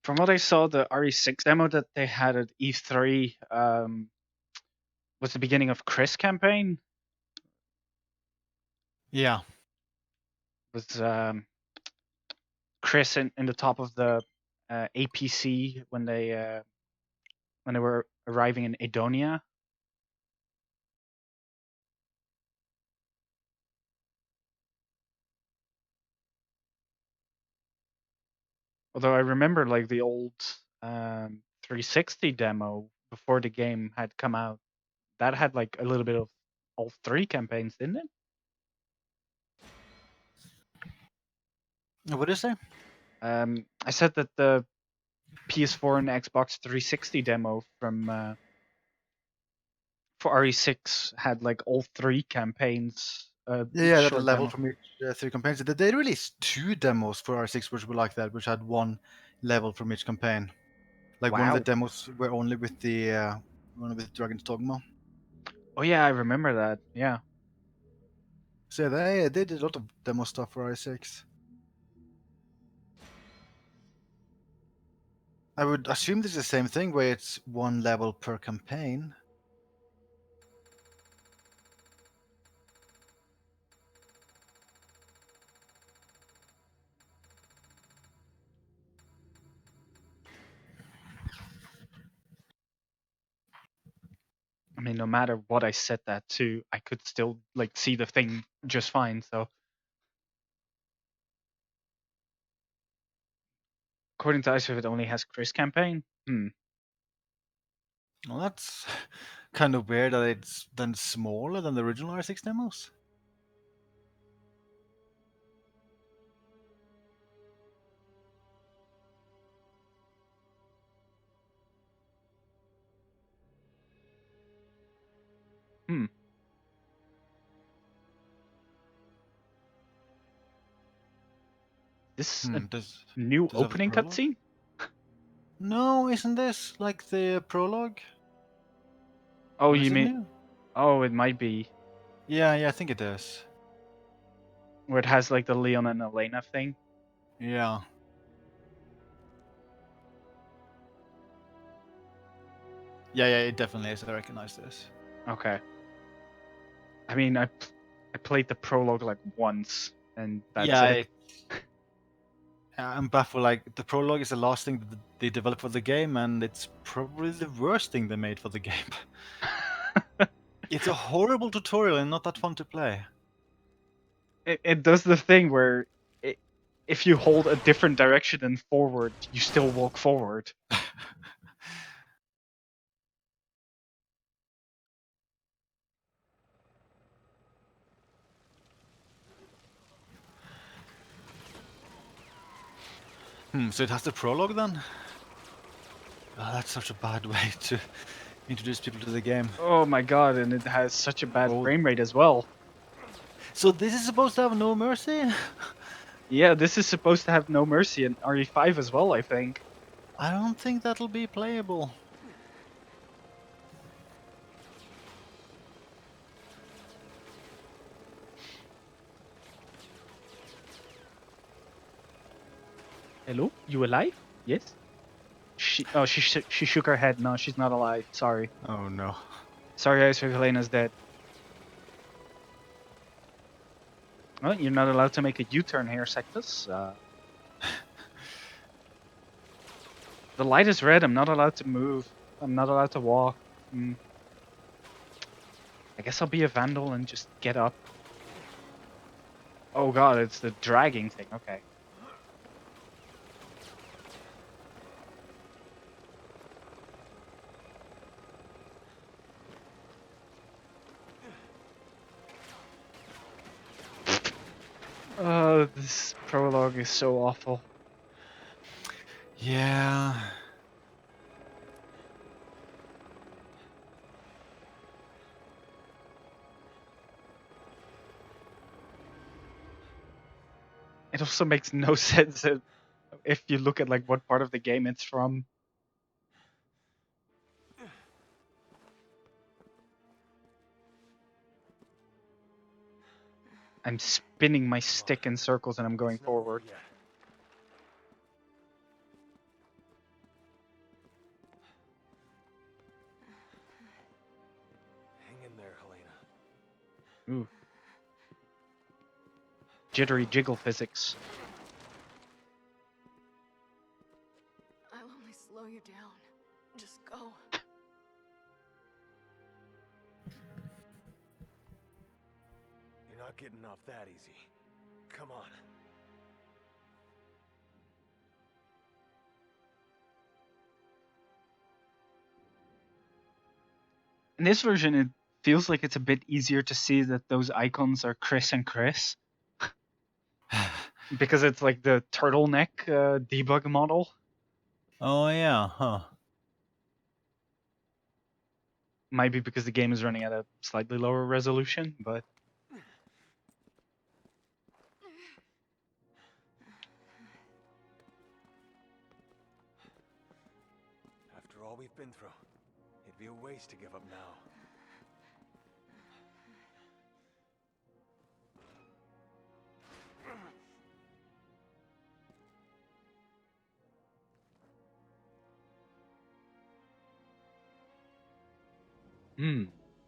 From what I saw, the RE6 demo that they had at E3 was the beginning of Chris' campaign. Yeah. Was Chris in the top of the APC when they were arriving in Edonia. Although I remember like the old 360 demo before the game had come out, that had like a little bit of all three campaigns, didn't it? What did you say? I said that the PS4 and Xbox 360 demo from for RE6 had like all three campaigns. Yeah, that a Short level demo. from each three campaigns. They released 2 demos for R6, which were like that, which had 1 level from each campaign. Like one of the Wow. demos were only with the Dragon's Dogma. Oh yeah, I remember that. Yeah. So they did a lot of demo stuff for R6. I would assume this is the same thing, where it's 1 level per campaign. I mean, no matter what I set that to, I could still like see the thing just fine. So, according to ISO, it only has Chris campaign. Well, that's kind of weird that it's then smaller than the original R6 demos. Hmm. This a Does new does it have a opening prologue? cutscene? No, isn't this like the prologue? Oh, Or you is it mean? new? Oh, it might be Yeah, I think it is. where it has like the Leon and Elena thing. Yeah. Yeah, it definitely is. I recognize this. Okay. I mean, I played the prologue like once, and that's Yeah, it. I'm baffled. Like the prologue is the last thing that they developed for the game, and it's probably the worst thing they made for the game. It's a horrible tutorial and not that fun to play. It does the thing where if you hold a different direction than forward, you still walk forward. So it has the prologue then? Oh, that's such a bad way to introduce people to the game. Oh my god, and it has such a bad Oh, frame rate as well. so this is supposed to have no mercy? Yeah, this is supposed to have no mercy in RE5 as well, I think. I don't think that'll be playable. Hello? You alive? Yes? She shook her head. No, she's not alive. Sorry. Oh no. Sorry, guys, Helena's dead. Well, you're not allowed to make a U-turn here, Sectus. The light is red. I'm not allowed to move. I'm not allowed to walk. I guess I'll be a vandal and just get up. Oh god, it's the dragging thing. Okay. Oh, this prologue is so awful. Yeah. It also makes no sense if you look at like what part of the game it's from. I'm spinning my stick in circles and I'm going forward. Ooh. Jittery jiggle physics. I'll only slow you down. Just go. You're not getting off that easy. Come on. In this version, it feels like it's a bit easier to see that those icons are Chris and Chris. Because it's like the turtleneck debug model. Oh yeah, huh. Might be because the game is running at a slightly lower resolution, but After all we've been through, it'd be a waste to give up now.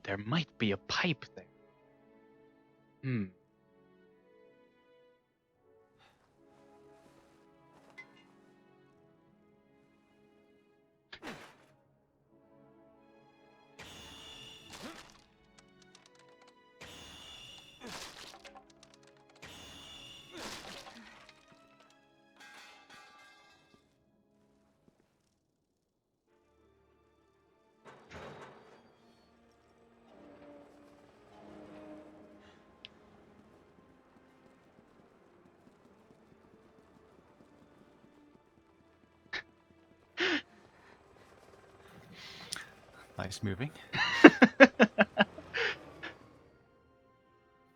there might be a pipe there. Nice moving.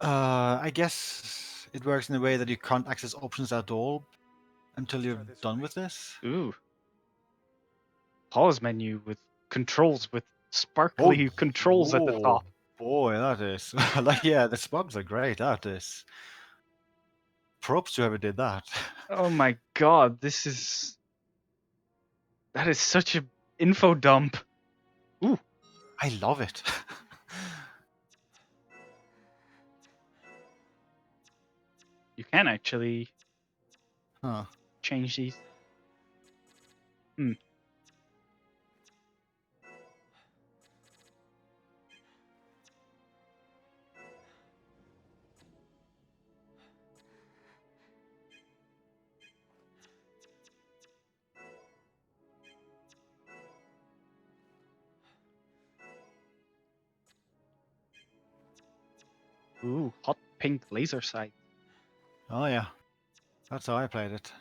I guess it works in a way that you can't access options at all until you're done with this. Ooh. Pause menu with controls with Oh, sparkly controls at the whoa, top. boy, that is like, yeah, the sparks are great. That is props to whoever did that. Oh my god, that is such a info dump. Ooh, I love it. you can actually Huh. change these. Ooh, hot pink laser sight. Oh yeah, that's how I played it.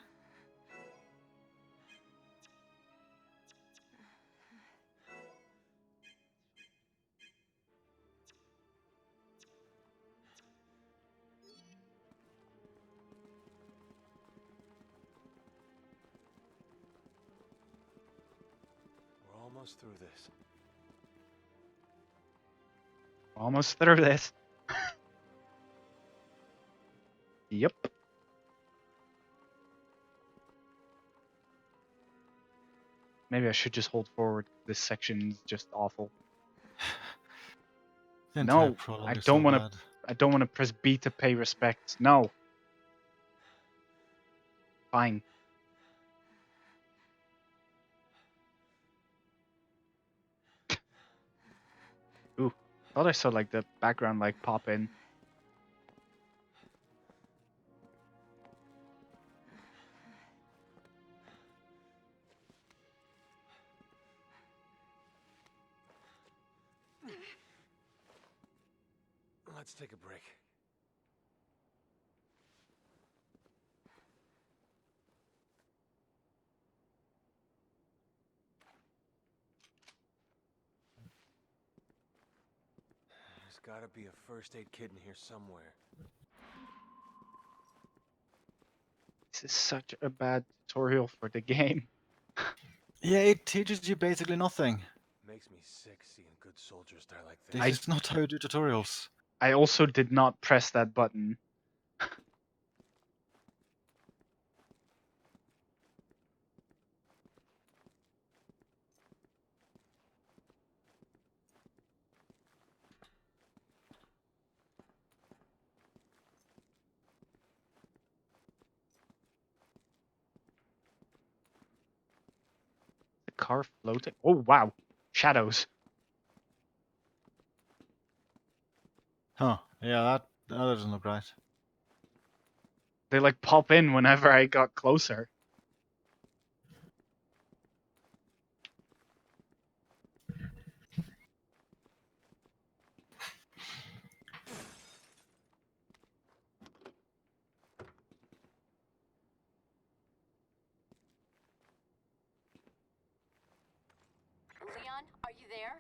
We're almost through this. Almost through this. Yep. Maybe I should just hold forward. This section is just awful. The entire No, prologue I is don't so want to. bad. I don't want to press B to pay respects. No. Fine. Ooh, thought I saw like the background like pop in. Let's take a break. There's gotta be a first aid kit in here somewhere. This is such a bad tutorial for the game. Yeah, it teaches you basically nothing. Makes me sick seeing good soldiers die like This this. is not how you do tutorials. I also did not press that button. car floating? Oh wow, shadows. Huh. Yeah, that doesn't look right. They like pop in whenever I got closer. Leon, are you there?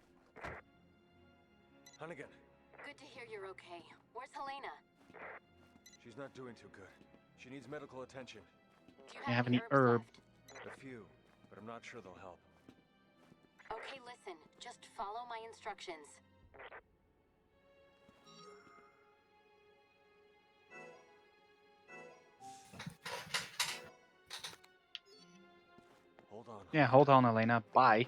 Hunnigan, Good to hear you're okay. Where's Helena? she's not doing too good. She needs medical attention. Do you You have have any any herbs herb? left? A few, but I'm not sure they'll help. Okay, listen. Just follow my instructions. Hold on. Yeah, hold on, Elena. Bye.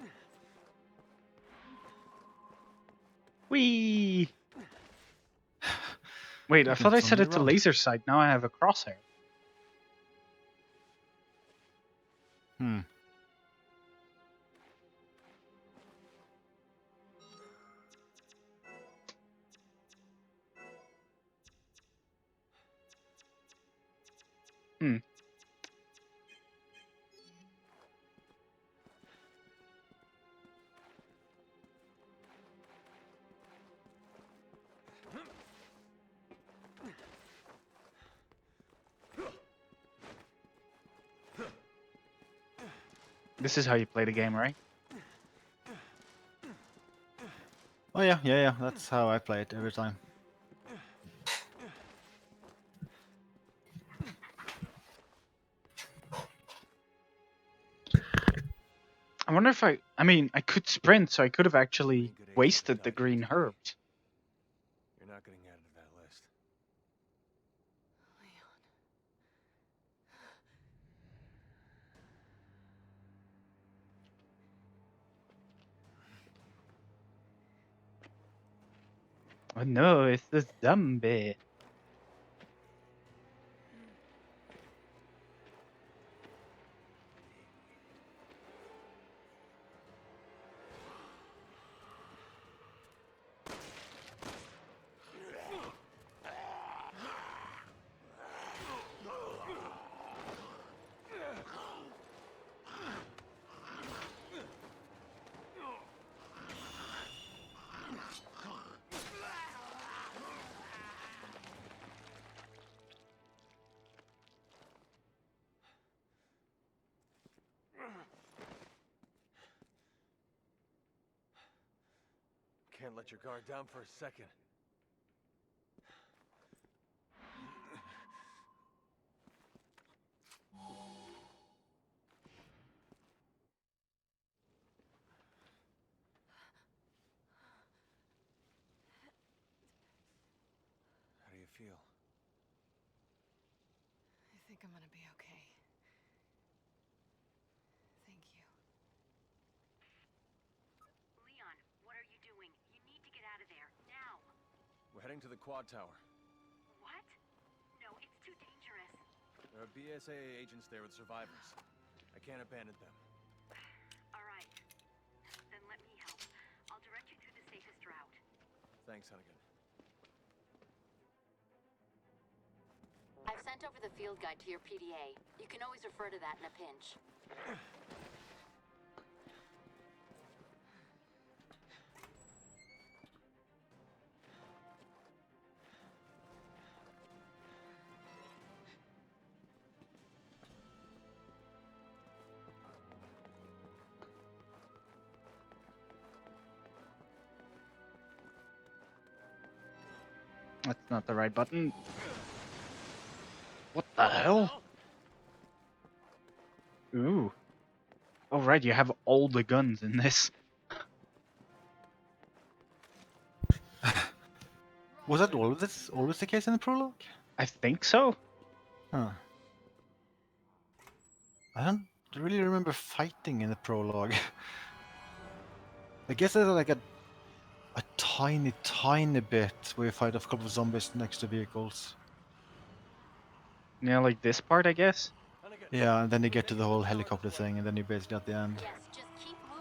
Whee! Wait, I thought I It's set only it to run. laser sight. Now I have a crosshair. Hmm. Hmm. This is how you play the game, right? Oh yeah. That's how I play it every time. I wonder if I mean, I could sprint, so I could have actually Good agents wasted have the died green here today. herbs. You're not getting added to that list. Leon. Oh no, it's the zombie. Can't let your guard down for a second. How do you feel? I think I'm gonna be okay. Thank you. Leon, what are you doing? You need to get out of there, now! We're heading to the quad tower. What? No, it's too dangerous. There are BSAA agents there with survivors. I can't abandon them. Alright. Then let me help. I'll direct you through the safest route. Thanks, Hunnigan. I've sent over the field guide to your PDA. You can always refer to that in a pinch. That's not the right button. What the hell? Ooh. Oh right, you have all the guns in this. Was that always the case in the prologue? I think so. Huh. I don't really remember fighting in the prologue. I guess there's like a tiny bit where you fight a couple of zombies next to vehicles. Yeah, like this part, I guess. Hunnigan! Yeah, and then you we're get to taking the whole tower helicopter this way. thing, and then you're basically at the end. Yes, just keep moving.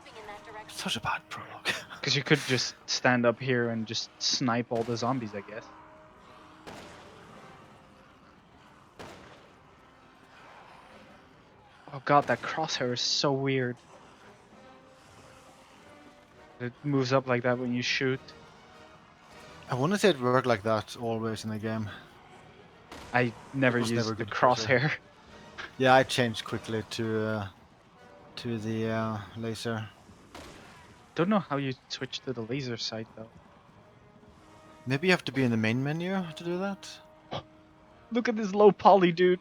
Such a bad prologue. Because you could just stand up here and just snipe all the zombies, I guess. Oh god, that crosshair is so weird. It moves up like that when you shoot. I wouldn't say it worked like that always in the game. I never was used never the good crosshair. crosshair. Yeah, I changed quickly to the laser. Don't know how you switch to the laser sight though. Maybe you have to be in the main menu to do that. Look at this low poly dude.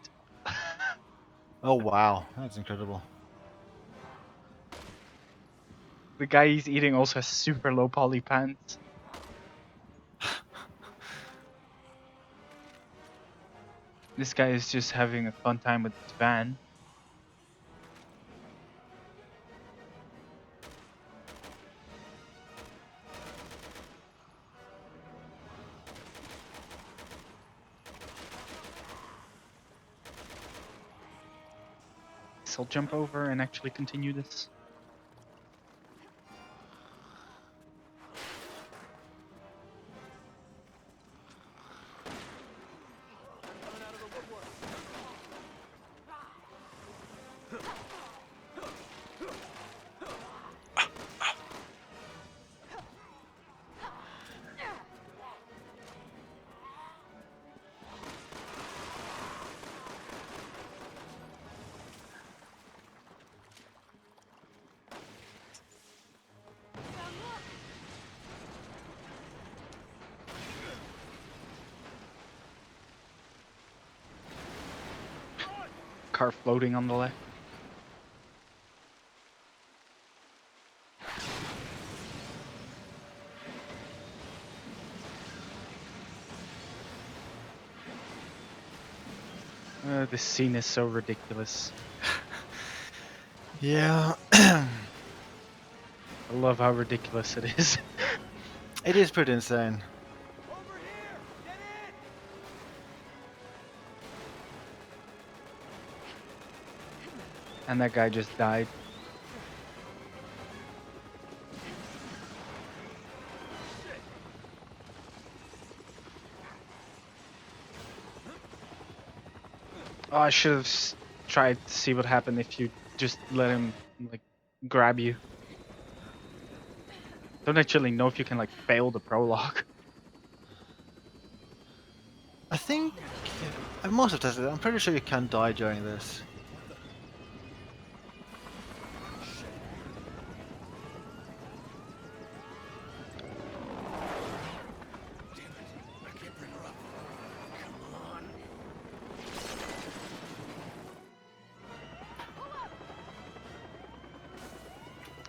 Oh wow, that's incredible. The guy he's eating also has super low poly pants. This guy is just having a fun time with his van. So I'll jump over and actually continue this. Car floating on the left. This scene is so ridiculous. Yeah, I love how ridiculous it is. it is pretty insane. And that guy just died. Oh, I should have tried to see what happened if you just let him like grab you. Don't actually know if you can like fail the prologue. I think I must have tested it. I'm pretty sure you can die during this.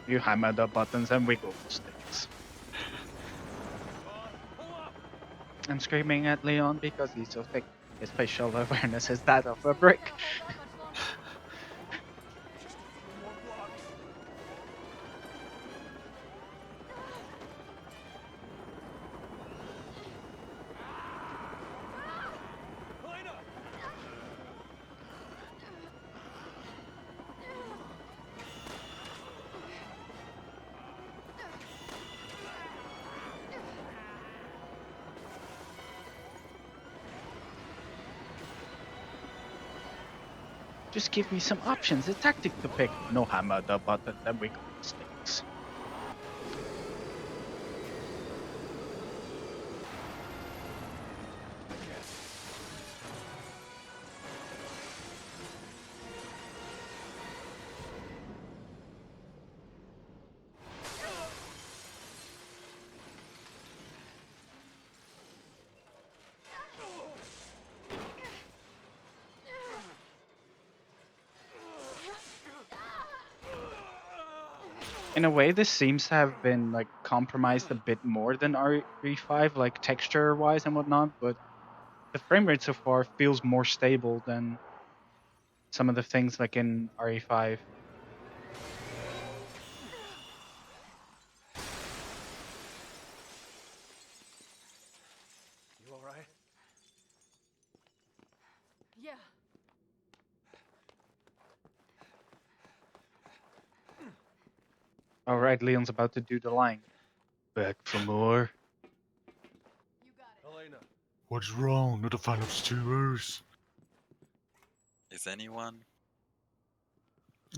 You hammer the buttons and wiggle the sticks. I'm screaming at Leon because he's so thick. His facial awareness is that of a brick. Just give me some options, a tactic to pick. No hammer the buttons and wiggle the sticks. In a way, this seems to have been like compromised a bit more than RE5, like texture-wise and whatnot, but the frame rate so far feels more stable than some of the things like in RE5. You alright? Yeah. All right, Leon's about to do the line. Back for more. You got it. Helena, What's wrong? Not a fan of steamers. Is anyone?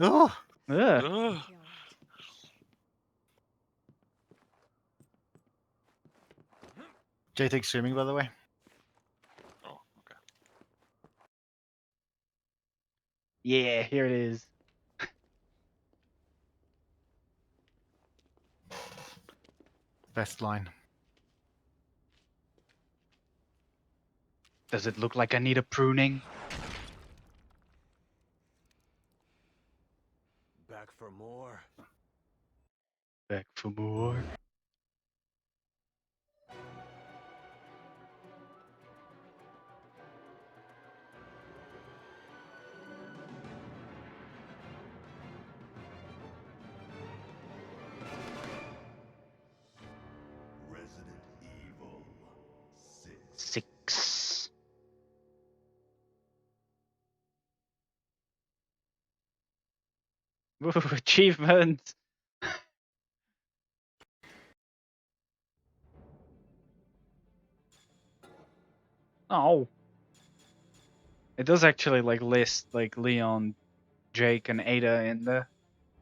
Oh! Ugh. Ugh. Be alright. JTEGH streaming, by the way. Oh, okay. Yeah, here it is. Best line. Does it look like I need a pruning? back for more. Back for more. Resident Evil 6. 6. Woo, achievement! Oh. It does actually like list like Leon, Jake, and Ada in the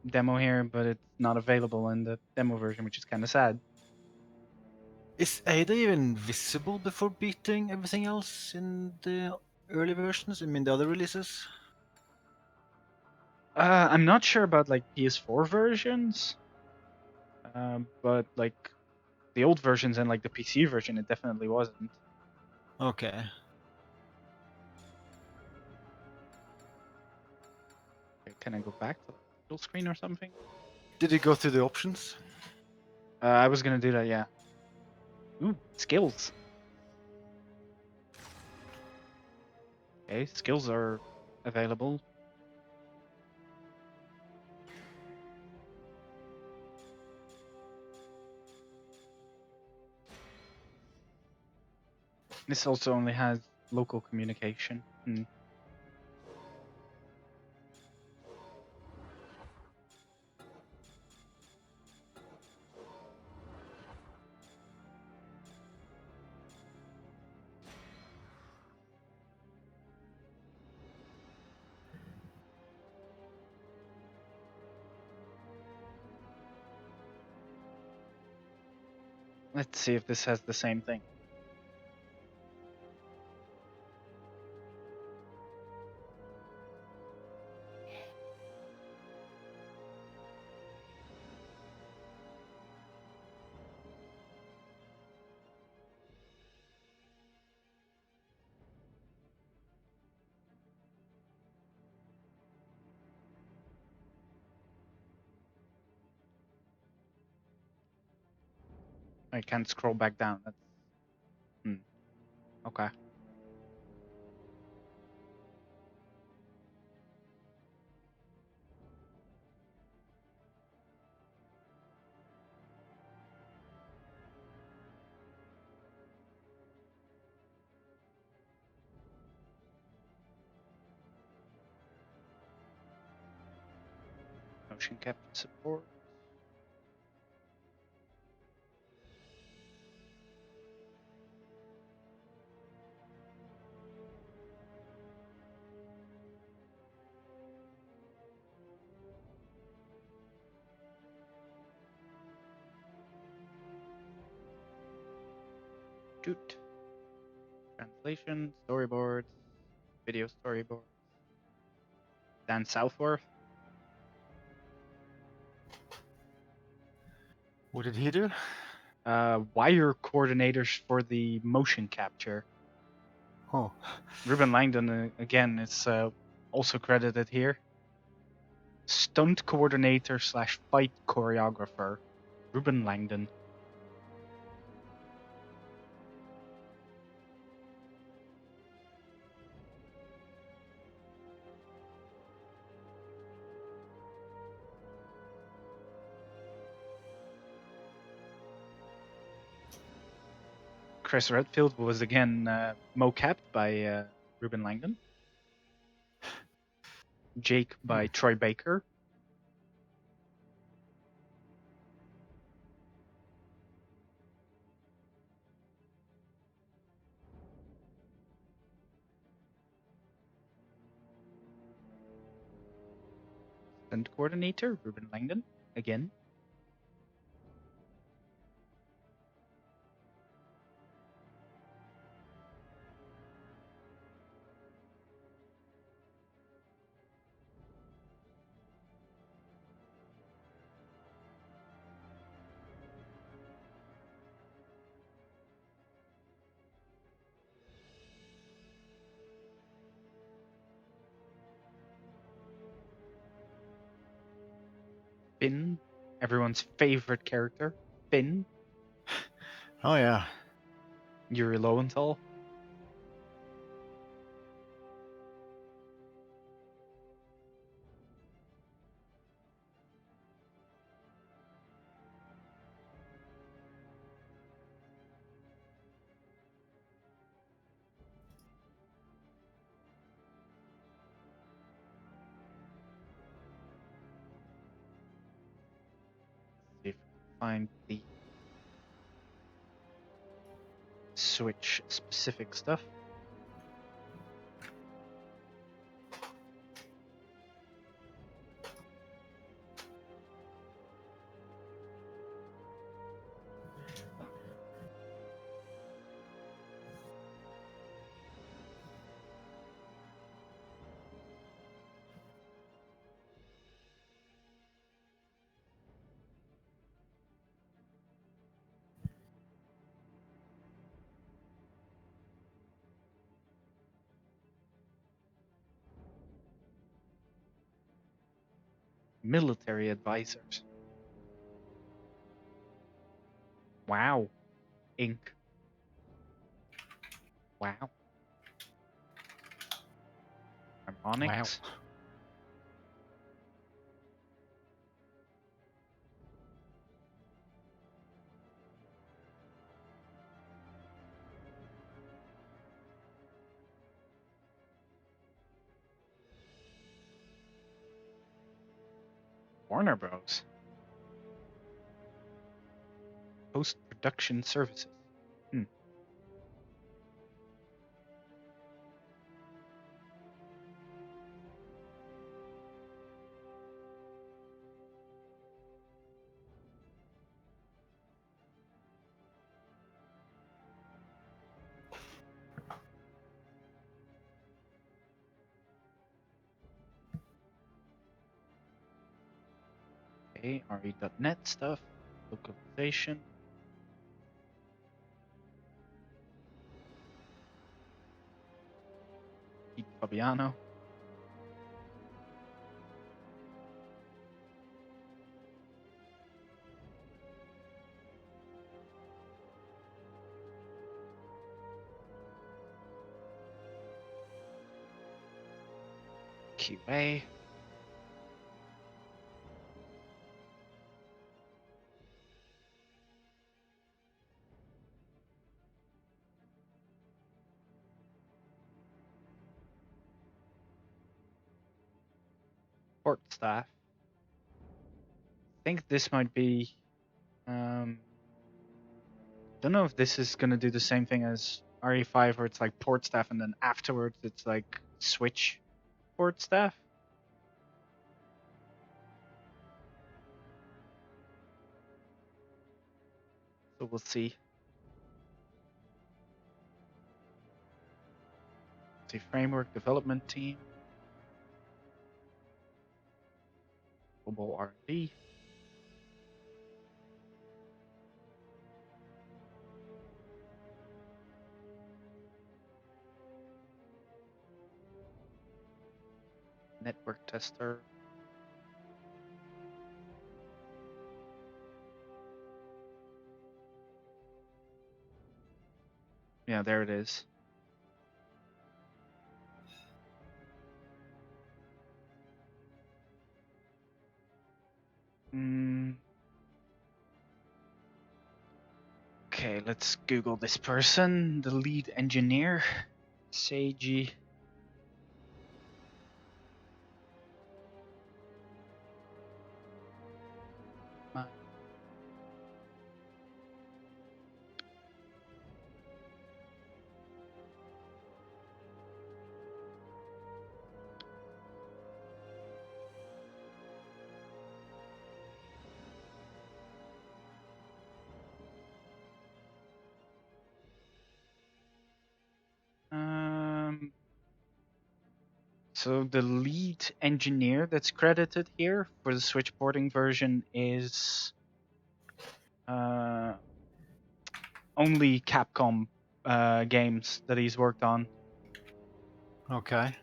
demo here, but it's not available in the demo version, which is kind of sad. Is Ada even visible before beating everything else in the early versions? I mean, the other releases? I'm not sure about like PS4 versions, but like the old versions and like the PC version, it definitely wasn't. Okay. Okay, can I go back to like, full screen or something? Did you go through the options? I was gonna do that, yeah. Ooh, skills. Okay, skills are available. This also only has local communication. Let's see if this has the same thing. I can't scroll back down. That's okay. Motion capture support. Shoot. Translation, storyboards, video storyboards. Dan Southworth. What did he do? Wire coordinators for the motion capture. Oh. Ruben Langdon, again, is also credited here. Stunt coordinator slash fight choreographer. Ruben Langdon. Chris Redfield was again mocapped by Ruben Langdon. Jake by Troy Baker. Content coordinator, Ruben Langdon, again. Finn, everyone's favorite character. Finn, Oh yeah. Yuri Lowenthal. See if we can find the Switch specific stuff. Military advisors. Wow. Inc. Wow. Harmonix. Warner Bros. Post-production services. Okay, RE.net stuff, localization. Pete Fabiano. QA. Support staff. I think this might be. Don't know if this is gonna do the same thing as RE5, where it's like port staff and then afterwards it's like switch port staff. So we'll see. See, framework development team. Global R&D. Network tester. Yeah, there it is. Okay, let's Google this person. The lead engineer, Seiji. So the lead engineer that's credited here for the Switch porting version is only Capcom games that he's worked on. Okay.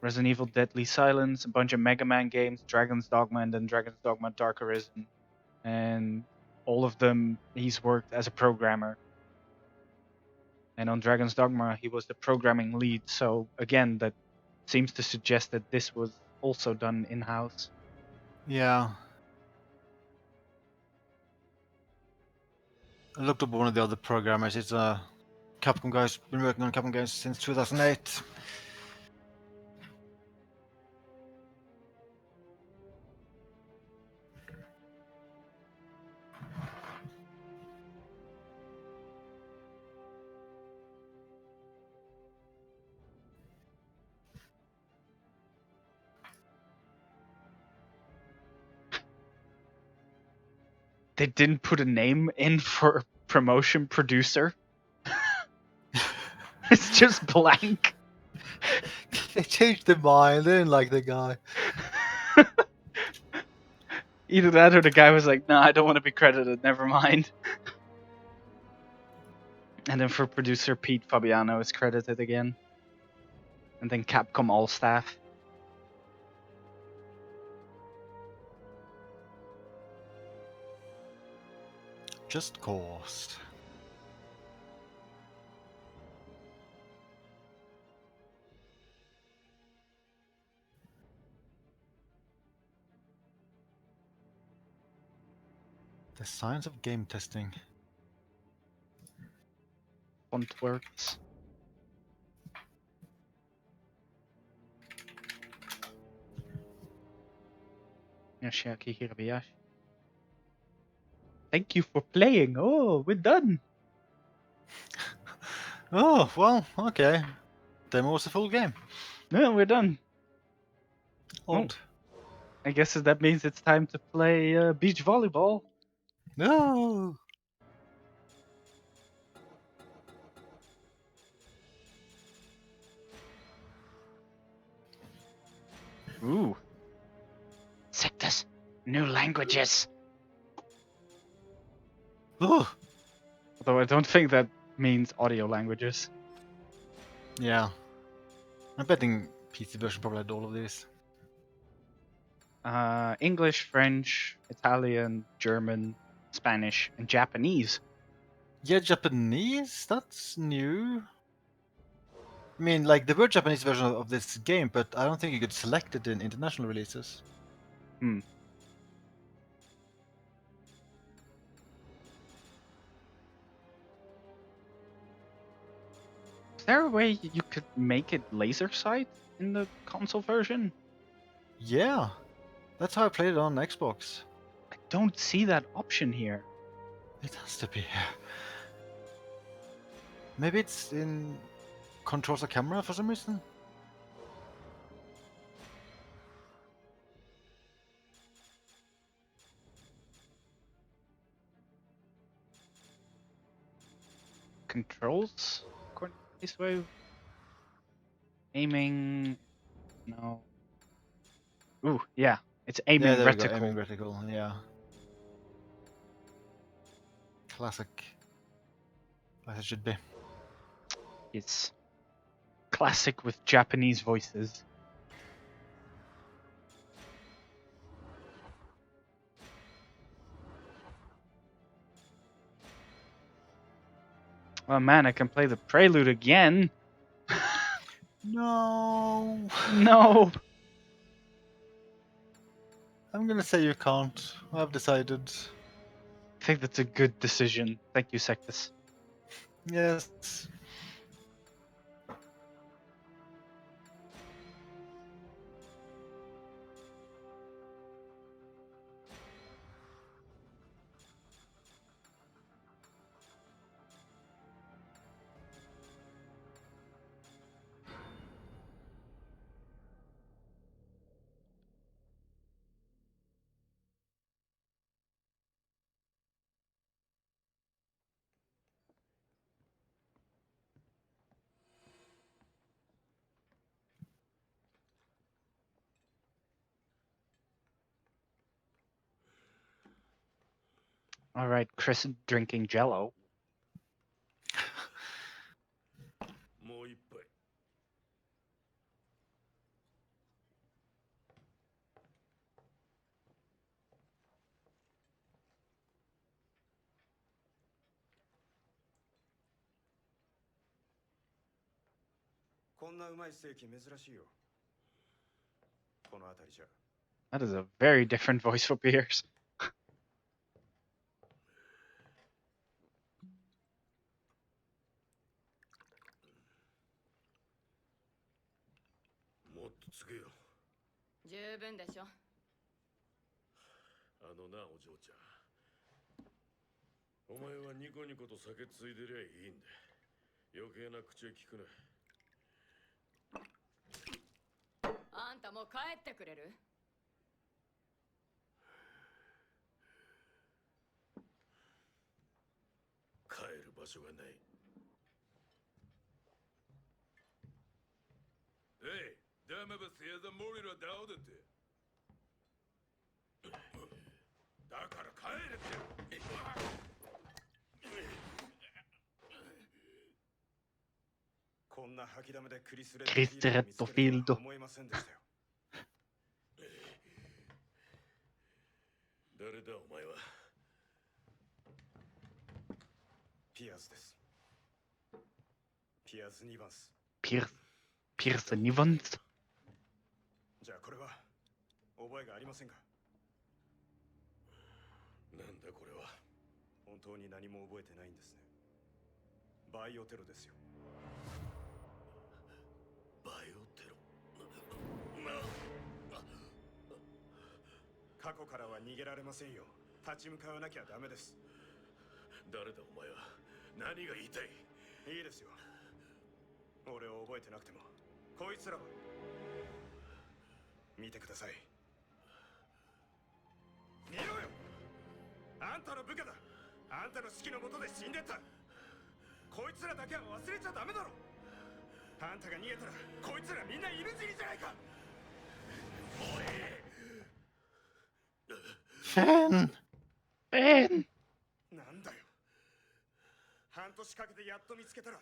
Resident Evil Deadly Silence, a bunch of Mega Man games, Dragon's Dogma, and then Dragon's Dogma Dark Arisen. And all of them, he's worked as a programmer. And on Dragon's Dogma, he was the programming lead. So again, that seems to suggest that this was also done in-house. Yeah. I looked up one of the other programmers. It's a Capcom guy who's been working on Capcom games since 2008. They didn't put a name in for promotion producer. It's just blank. They changed their mind. They didn't like the guy. Either that or the guy was like, "No, I don't want to be credited. Never mind." And then for producer, Pete Fabiano is credited again. And then Capcom all staff. Just cause. The science of game testing. Fontworks. Yoshiaki Hirabayashi. Thank you for playing. Oh, we're done. Oh, well, okay. Demo was a full game. No, we're done. Odd. I guess that means it's time to play beach volleyball. No. Ooh. Sectors. New languages. Oh. Although I don't think that means audio languages. Yeah. I'm betting PC version probably had all of these. English, French, Italian, German, Spanish, and Japanese. Yeah, Japanese? That's new. I mean, like, there were Japanese version of this game, but I don't think you could select it in international releases. Hmm. Is there a way you could make it laser sight in the console version? Yeah. That's how I played it on Xbox. I don't see that option here. It has to be. Maybe it's in controls of camera for some reason? Controls? According to this way. Aiming. No. Ooh, yeah. It's aiming Yeah, there we reticle. go. Aiming reticle, yeah. Classic. As it should be. It's classic with Japanese voices. Oh man, I can play the prelude again. No. No. I'm gonna say you can't. I've decided. I think that's a good decision. Thank you, Sectus. Yes. All right, Chris drinking Jello. もう一杯。こんなうまいステーキ珍しいよ。この辺りじゃ。 That is a very different voice for Pierce. もっとつげよ。十分でしょ。あのな、お嬢ちゃん。お前はニコニコと酒ついでりゃいいんだ。余計な口を聞くな。あんたもう帰ってくれる？帰る場所がない。Hey, daar hebben we het morgen douden te. だから帰れって。こんな吐きだめでクリスレッドフィールドを見つけるとは思いませんでしたよ。誰だお前は。ピアスです。ピアス・ニバンス。 Pierce Nivens. じゃあこれは覚えがありませんか？なんだこれは。本当に何も覚えてないんですね。バイオテロですよ。バイオテロ。過去からは逃げられませんよ。立ち向かわなきゃダメです。誰だお前は。何が言いたい？いいですよ。俺を覚えてなくてもこいつらは。見てください。見ろよ。あんたの部下だ。あんたの指揮の下で死んでった。こいつらだけは忘れちゃダメだろ。あんたが逃げたらこいつらみんな犬死にじゃないか。もういい。 Ben! なんだよ。半年かけてやっと見つけたら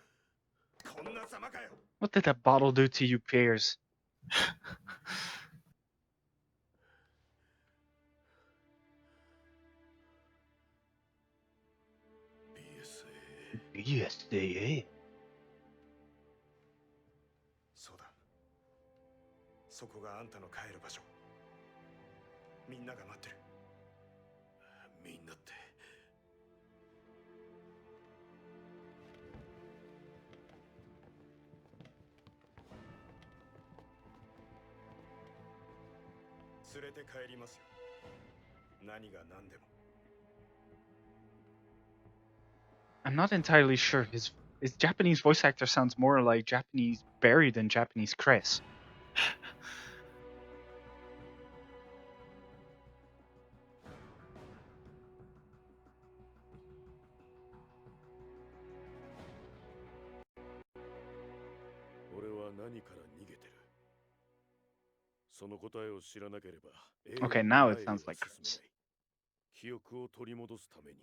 こんなざまかよ。 What did that bottle do to you, Pierce? BSAA. そうだ。そこがあんたの帰る場所。みんなが待ってる。みんなって。連れて帰りますよ。何が何でも。 I'm not entirely sure. His Japanese voice actor sounds more like Japanese Barry than Japanese Chris. Okay, now it sounds like Chris. 記憶を取り戻すために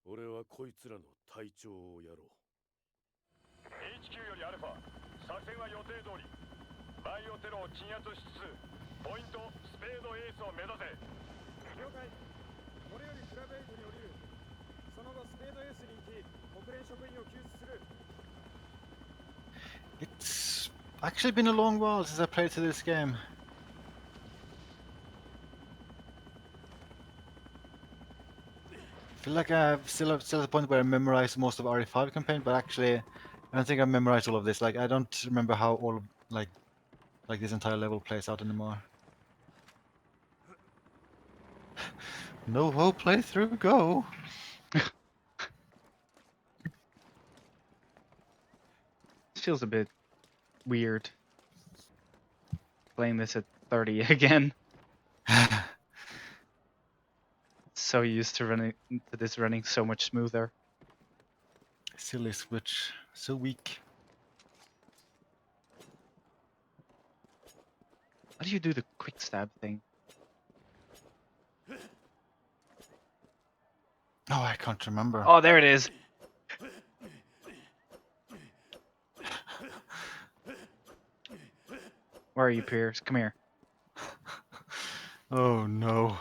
俺はこいつらの隊長をやろう。 HQ よりアルファ、作戦は予定通り。バイオテロを鎮圧しつつポイントスペードエースを目指せ。了解。これよりクラブ8に降りる。その後スペードエースに行き国連職員を救出する。 It's actually been a long while since I played through this game. I feel like I'm still at the point where I memorized most of RE5 campaign, but actually, I don't think I memorized all of this. Like, I don't remember how all of, like this entire level plays out anymore. No hope playthrough, go! This feels a bit weird. Playing this at 30 again. So used to this running so much smoother. Silly Switch, so weak. How do you do the quick stab thing? Oh, I can't remember. Oh, there it is. Where are you, Pierce? Come here. Oh no.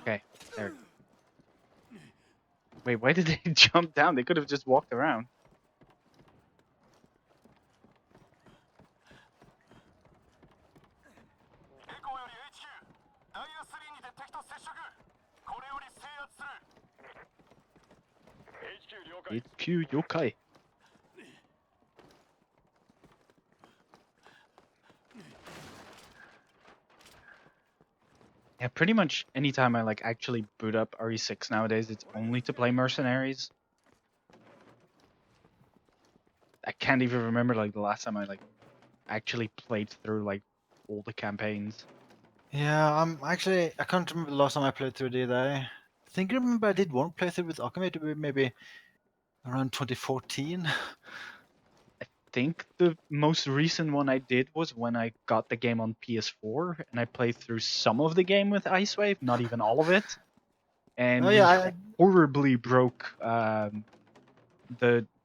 Okay, there. Wait, why did they jump down? They could have just walked around. エコーより HQ ダイヤ3にて敵と接触これより制圧する HQ 了解 HQ yokai. Yeah, pretty much anytime I like actually boot up RE6 nowadays, it's only to play mercenaries. I can't even remember like the last time I like actually played through like all the campaigns. Yeah, I can't remember the last time I played through it either. I think I remember I did one playthrough with Akame maybe around 2014. Think the most recent one I did was when I got the game on PS4 and I played through some of the game with Icewave, not even all of it. And Oh we yeah, horribly broke the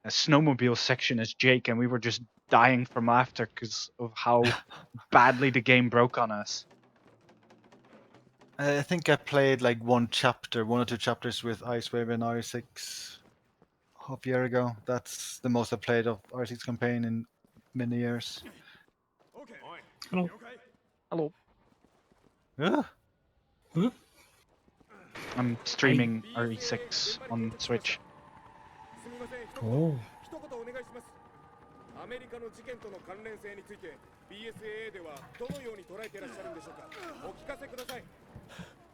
snowmobile section as Jake, and we were just dying from laughter because of how badly the game broke on us. I think I played like one or two chapters with Icewave and R6 half a year ago. That's the most I played of R6 campaign in many years. OK おい Hello. 了解 Hello. Ugh. Huh? I'm streaming RE6 on Switch. すみません一 Oh. 言お願いしますアメリカの事件との関連性について BSAA ではどのように捉えていらっしゃるんでしょうかお聞かせください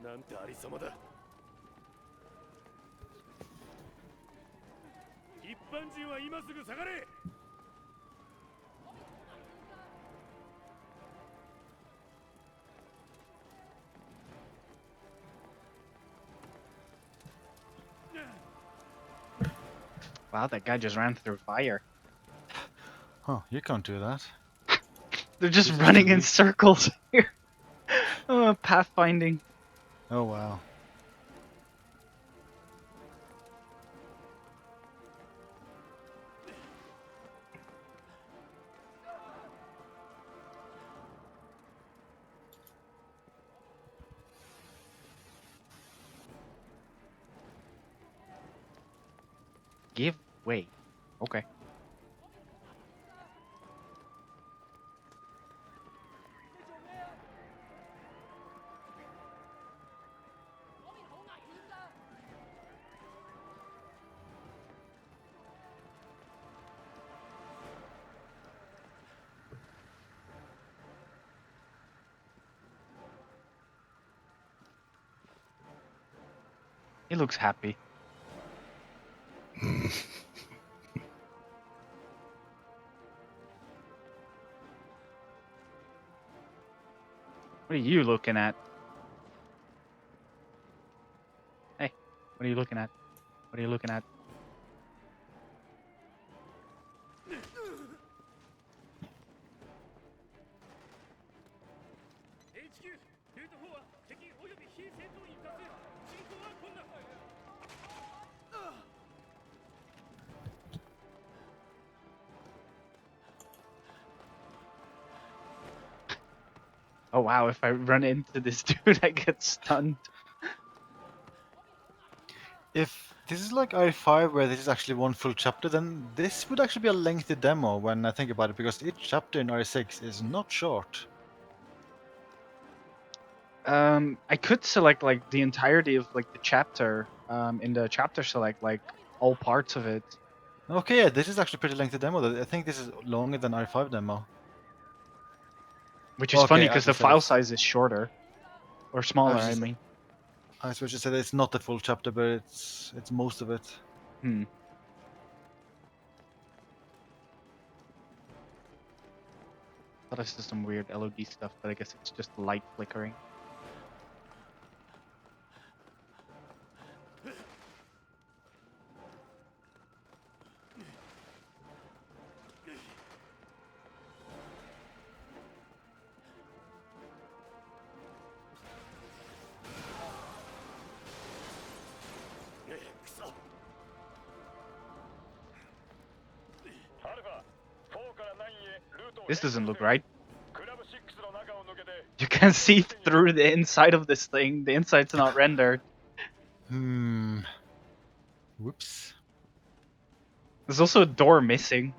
なんてありさまだ一般人は今すぐ下がれ Wow, that guy just ran through fire. Oh, you can't do that. They're just This is running too in weak. circles here. Oh, pathfinding. Oh wow. Give way. Okay. He looks happy. What are you looking at? Hey, what are you looking at? What are you looking at? HQ ルート4は敵および非戦闘員多数進行は困難 Oh wow, if I run into this dude, I get stunned. If this is like RE5 where this is actually one full chapter, then this would actually be a lengthy demo when I think about it, because each chapter in RE6 is not short. I could select like the entirety of like the chapter, in the chapter select, like all parts of it. Okay, yeah, this is actually pretty lengthy demo. I think this is longer than RE5 demo. Which is funny Okay, because as the it file says. size is shorter. Or smaller, As I it mean. I suppose you said it's not the full chapter, but it's most of it. Hmm. Thought I saw some weird LOD stuff, but I guess it's just light flickering. This doesn't look right. You can see through the inside of this thing. The inside's not rendered. Whoops. There's also a door missing.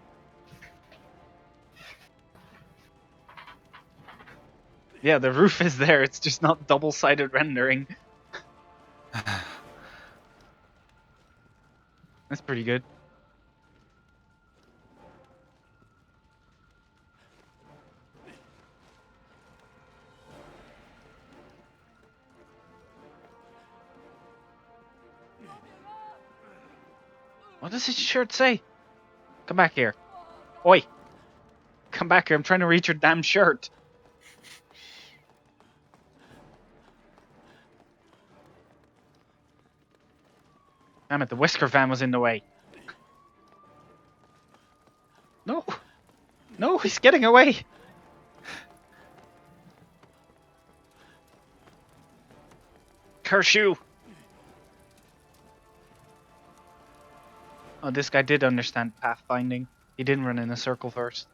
Yeah, the roof is there. It's just not double-sided rendering. That's pretty good. What does his shirt say? Come back here. Oi! Come back here. I'm trying to read your damn shirt. Damn it, the whisker van was in the way. No! No, he's getting away! Curse you! Oh, this guy did understand pathfinding. He didn't run in a circle first.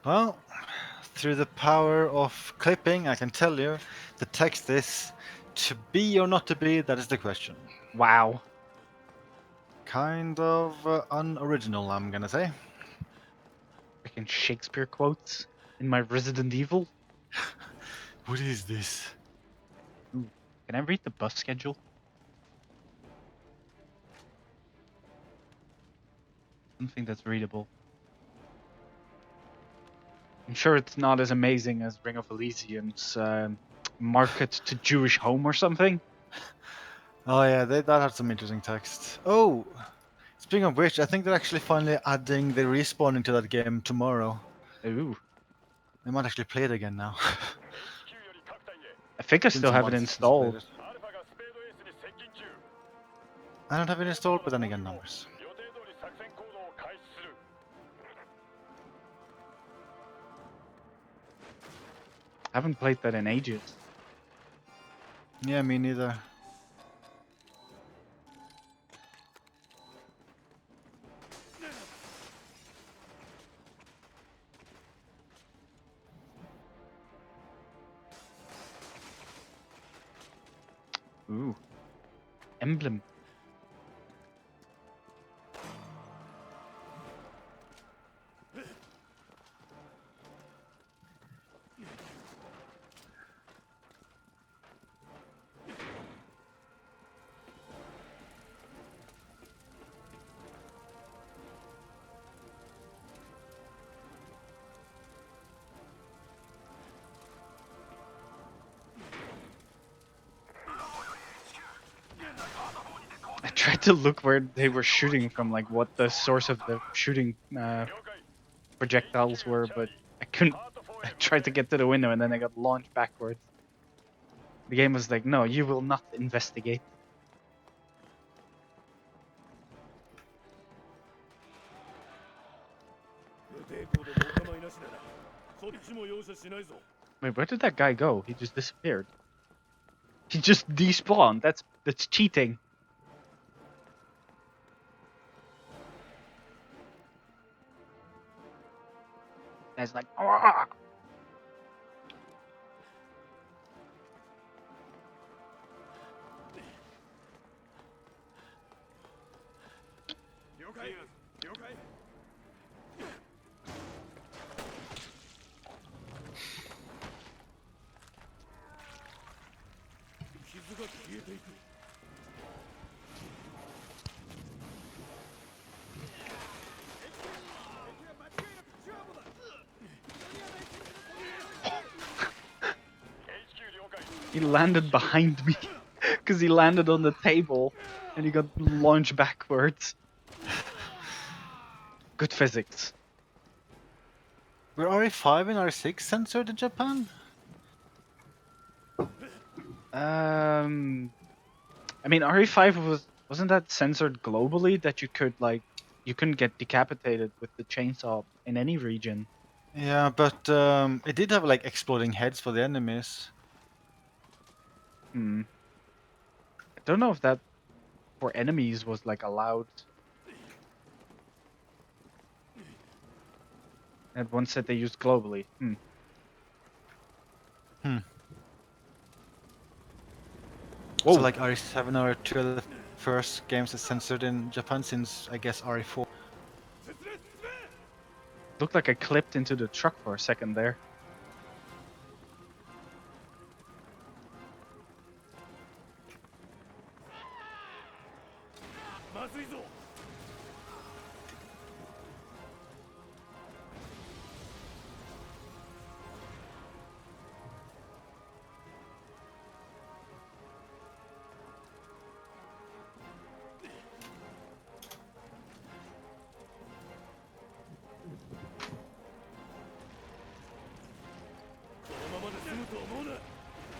Well, through the power of clipping, I can tell you the text is to be or not to be, that is the question. Wow. Kind of unoriginal, I'm gonna say. Freaking Shakespeare quotes in my Resident Evil. What is this? Ooh. Can I read the bus schedule? Something that's readable. I'm sure it's not as amazing as Ring of Elysium's market to Jewish home or something. Oh yeah, that had some interesting text. Oh, speaking of which, I think they're actually finally adding the respawning to that game tomorrow. Ooh. I might actually play it again now. I think I Been still some have it months since I played installed. it. I don't have it installed, but then again, numbers. I haven't played that in ages. Yeah, me neither. Ooh. Emblem. I tried to look where they were shooting from, like what the source of the shooting projectiles were, but I couldn't. I tried to get to the window and then I got launched backwards. The game was like, no, you will not investigate. Wait, where did that guy go? He just disappeared. He just despawned. That's cheating. And it's like, "Ah!" He landed behind me because he landed on the table and he got launched backwards. Good physics. Were RE5 and RE6 censored in Japan? I mean, RE5 wasn't that censored globally that you could like you couldn't get decapitated with the chainsaw in any region. Yeah, but it did have like exploding heads for the enemies. I don't know if that for enemies was like allowed. And one said they used globally. Whoa. So like RE7 are two of the first games that's censored in Japan since I guess RE4. Looked like I clipped into the truck for a second there.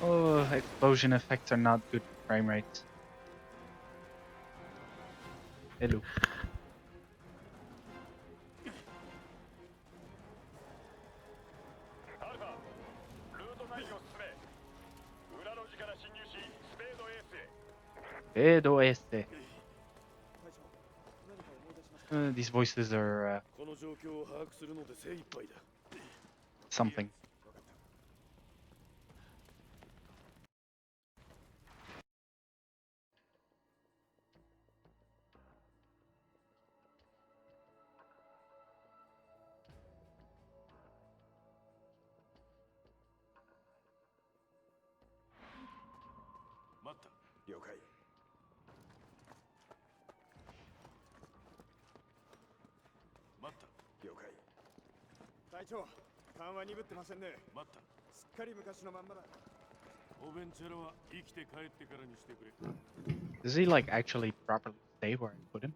Oh, explosion effects are not good for frame rates. Hello. Pedo este. These voices are この状況を把握するので精一杯だ。 something. Does he like actually properly stay where I put him?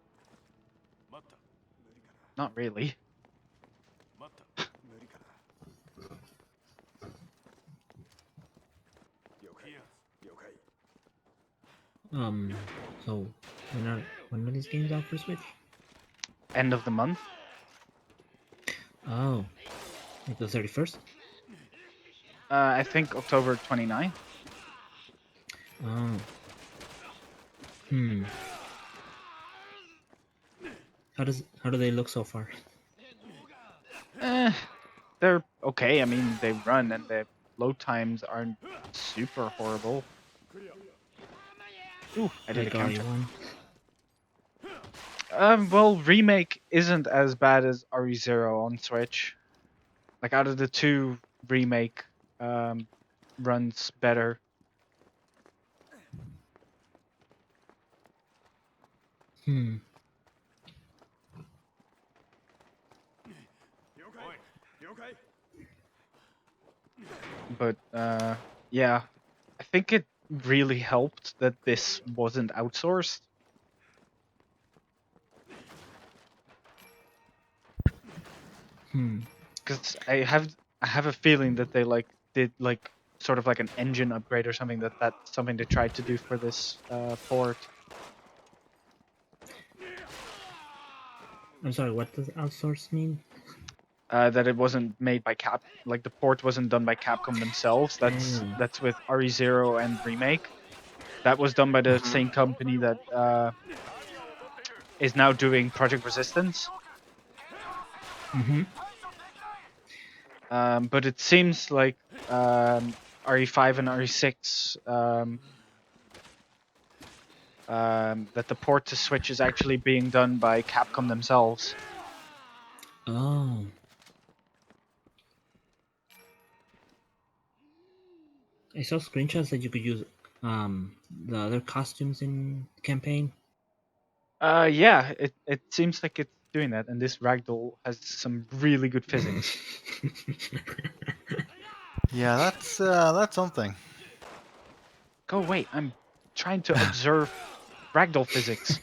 Not really. So when are these games out for Switch? End of the month. Oh, like the 31st? I think October 29th. Oh. How do they look so far? They're okay. I mean, they run and the load times aren't super horrible. Ooh, I did Like a counter. RE1? Well, remake isn't as bad as RE0 on Switch. Like out of the two, remake runs better. But yeah, I think it really helped that this wasn't outsourced. Because I have a feeling that they like did like sort of like an engine upgrade or something that's something they tried to do for this port. I'm sorry, what does outsource mean? That it wasn't made by like the port wasn't done by Capcom themselves. That's with RE0 and Remake. That was done by the same company that is now doing Project Resistance. But it seems like RE5 and RE6 that the port to Switch is actually being done by Capcom themselves. Oh. I saw screenshots that you could use the other costumes in campaign. Yeah, it seems like it's doing that, and this ragdoll has some really good physics. Yeah, that's something. Go away. I'm trying to observe ragdoll physics.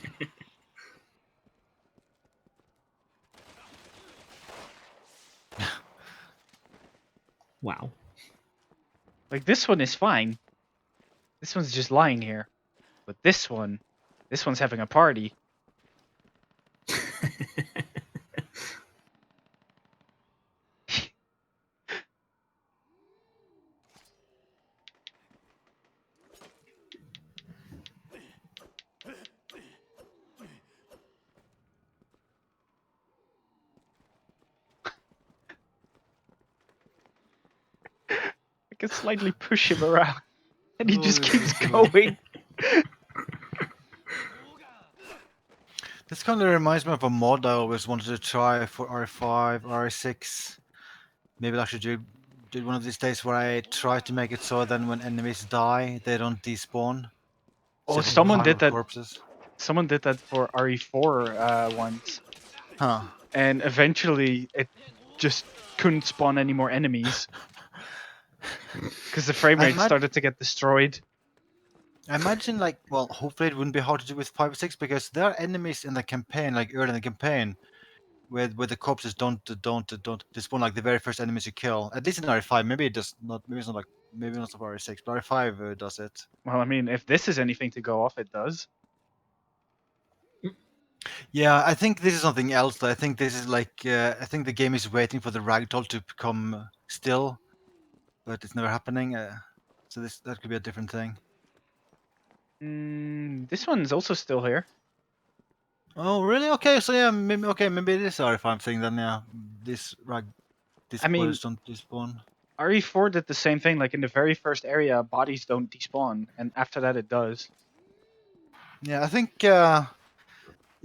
Wow. Like, this one is fine. This one's just lying here. But this one's having a party. I can slightly push him around. And he Oh, just this keeps is good. going. This kind of reminds me of a mod I always wanted to try for R5, R6. Maybe I should do one of these days where I try to make it so then when enemies die, they don't despawn. Oh, Except for someone pile did of that. corpses. Someone did that for RE4 once. Huh. And eventually it just couldn't spawn any more enemies. Because the frame I rate imag- started to get destroyed. I imagine, like, well, hopefully it wouldn't be hard to do with 5 or 6 because there are enemies in the campaign, like early in the campaign, where the corpses don't despawn like the very first enemies you kill. At least in RE5, maybe it does not. Maybe it's not like maybe not for RE6, but RE5 does it. Well, I mean, if this is anything to go off, it does. Yeah, I think this is something else. I think this is like I think the game is waiting for the ragdoll to become still, but it's never happening. So that could be a different thing. This one's also still here. Oh, really? Okay, so yeah, maybe it is RE5 thing then. Yeah, these I mean, bodies don't despawn. RE4 did the same thing. Like in the very first area, bodies don't despawn, and after that, it does. Yeah, I think yeah,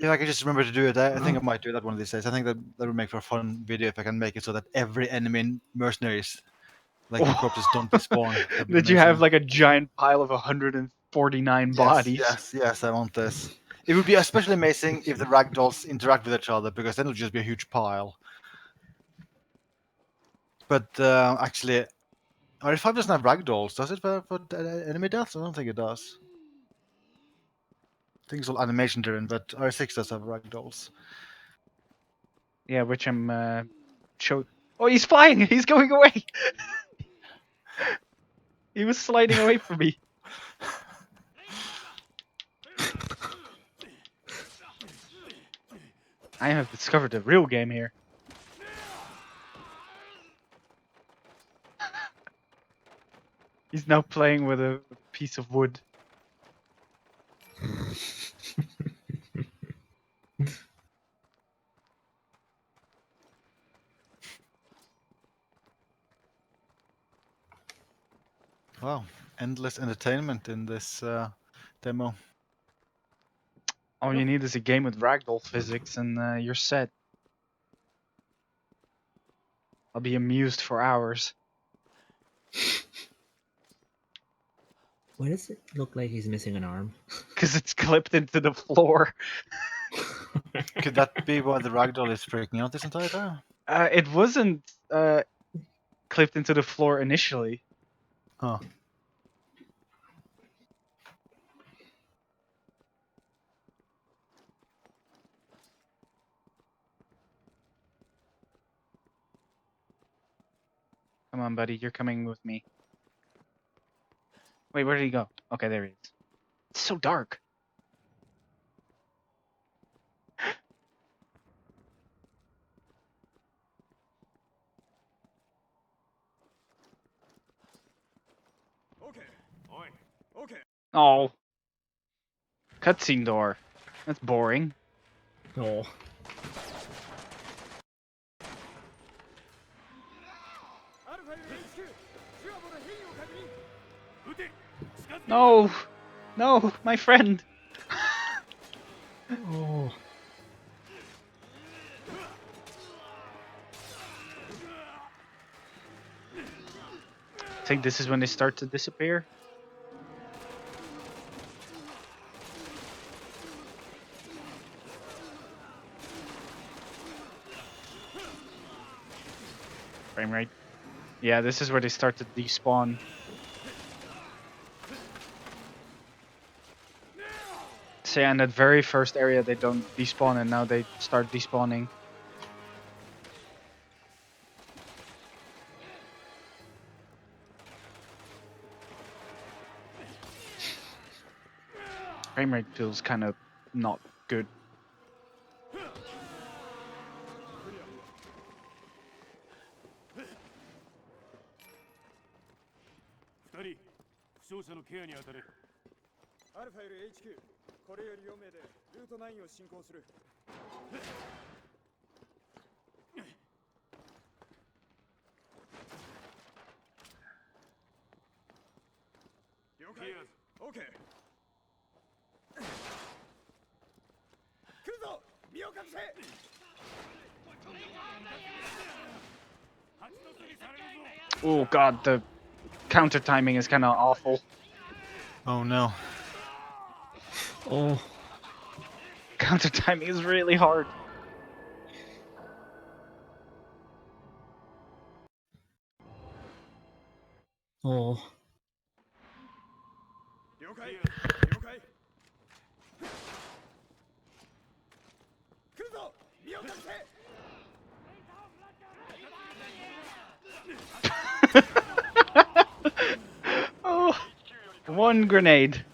I can just remember to do it. I think I might do that one of these days. I think that would make for a fun video if I can make it so that every enemy in mercenaries, like the corpses, don't despawn. That'd be That you have amazing. like a giant pile of 149 bodies. Yes, I want this. It would be especially amazing if the ragdolls interact with each other, because then it'll just be a huge pile. But actually, RE5 doesn't have ragdolls, does it, for enemy deaths? I don't think it does. I think it's all animation driven, but RE6 does have ragdolls. Yeah, which I'm show. Oh, he's flying! He's going away! He was sliding away from me. I have discovered the real game here. He's now playing with a piece of wood. Wow, endless entertainment in this demo. All you need is a game with ragdoll physics, and you're set. I'll be amused for hours. Why does it look like he's missing an arm? Because it's clipped into the floor. Could that be why the ragdoll is freaking out this entire time? It wasn't clipped into the floor initially. Huh. Come on, buddy, you're coming with me. Wait, where did he go? Okay, there he is. It's so dark. Oh. Cutscene door. That's boring. Oh. No! No, my friend! Oh. I think this is when they start to disappear. Frame rate. Yeah, this is where they start to despawn. So yeah, in that very first area they don't despawn, and now they start despawning. Frame rate feels kind of not good. 2人負傷者のケアに当たれ。アルファより HQ、これより4名でルート9を進行する。了解。OK。来るぞ、身を隠せ。 Oh god, the counter timing is kind of awful. Oh no. Oh, Counter timing is really hard. oh. 了解。了解。来るぞ、身を隠せ。 Oh, one grenade.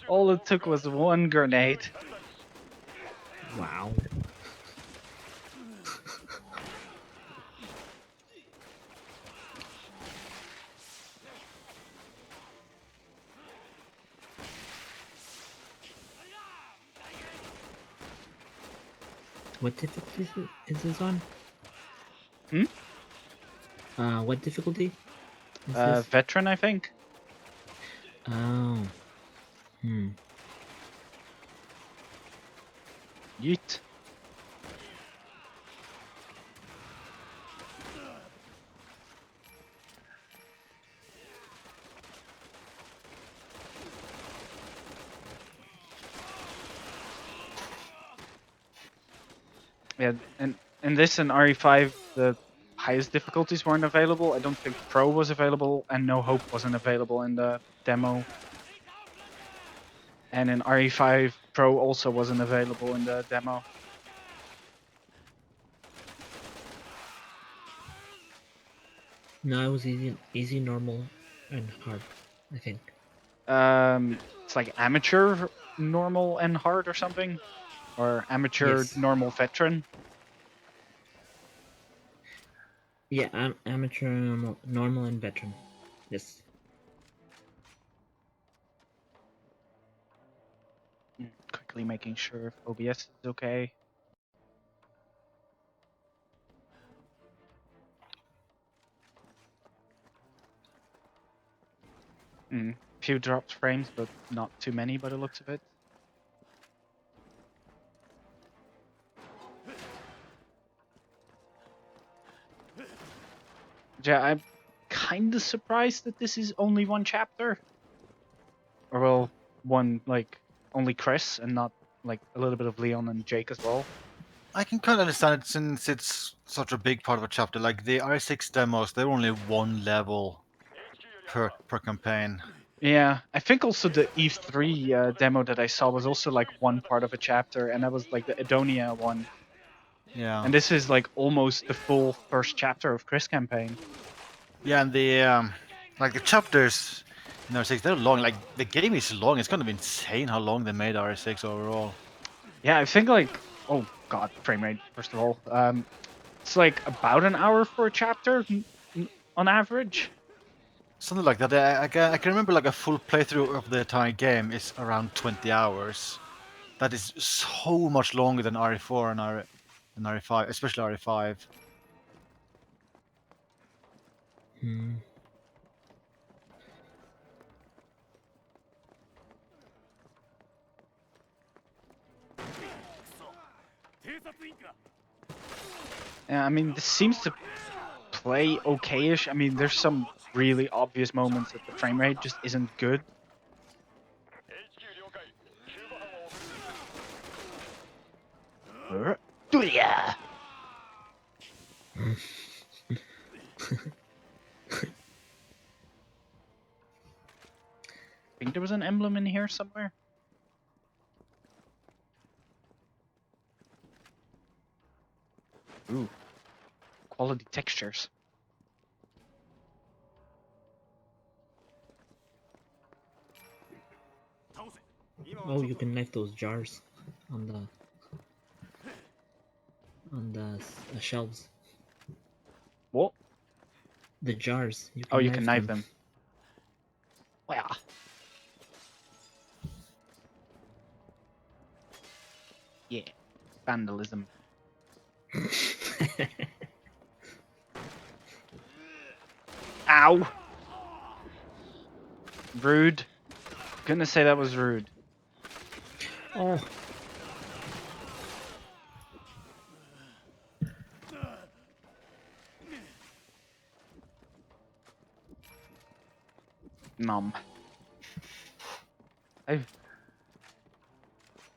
All it took was one grenade. Wow. What difficulty is this on? Hmm? What difficulty is this? Veteran, I think. Oh. Hmm. Yeet. Yeah, and in this and RE5, the highest difficulties weren't available. I don't think Pro was available, and No Hope wasn't available in the demo. And in RE5, Pro also wasn't available in the demo. No, it was easy, normal, and hard, I think. It's like amateur, normal, and hard or something, or amateur, Yes. normal, veteran. Yeah, I'm amateur, normal, and veteran. Yes. Quickly making sure if OBS is okay. Few dropped frames, but not too many by the looks of it. Yeah, I'm kind of surprised that this is only one chapter. Or well, one, like, only Chris and not, like, a little bit of Leon and Jake as well. I can kind of understand it since it's such a big part of a chapter. Like the R6 demos, they're only one level per campaign. Yeah, I think also the Eve 3 demo that I saw was also like one part of a chapter, and that was like the Edonia one. Yeah. And this is like almost the full first chapter of Chris campaign. Yeah, and the like the chapters in R6, they're long. Like the game is long. It's kind of insane how long they made R6 overall. Yeah, I think like, oh god, frame rate first of all. It's like about an hour for a chapter on average. Something like that. I can remember like a full playthrough of the entire game is around 20 hours. That is so much longer than RE4 and RE5, especially RE5. Hmm. Yeah, I mean, this seems to play okay-ish. I mean, there's some really obvious moments that the frame rate just isn't good. Yeah. think there was an emblem in here somewhere. Ooh. Quality textures. Oh, you can knife those jars on the shelves. What? The jars. You Oh, can you can knife them. them. Wow. Yeah. Vandalism. Ow! Rude. Gonna say that was rude. Oh. Nom. I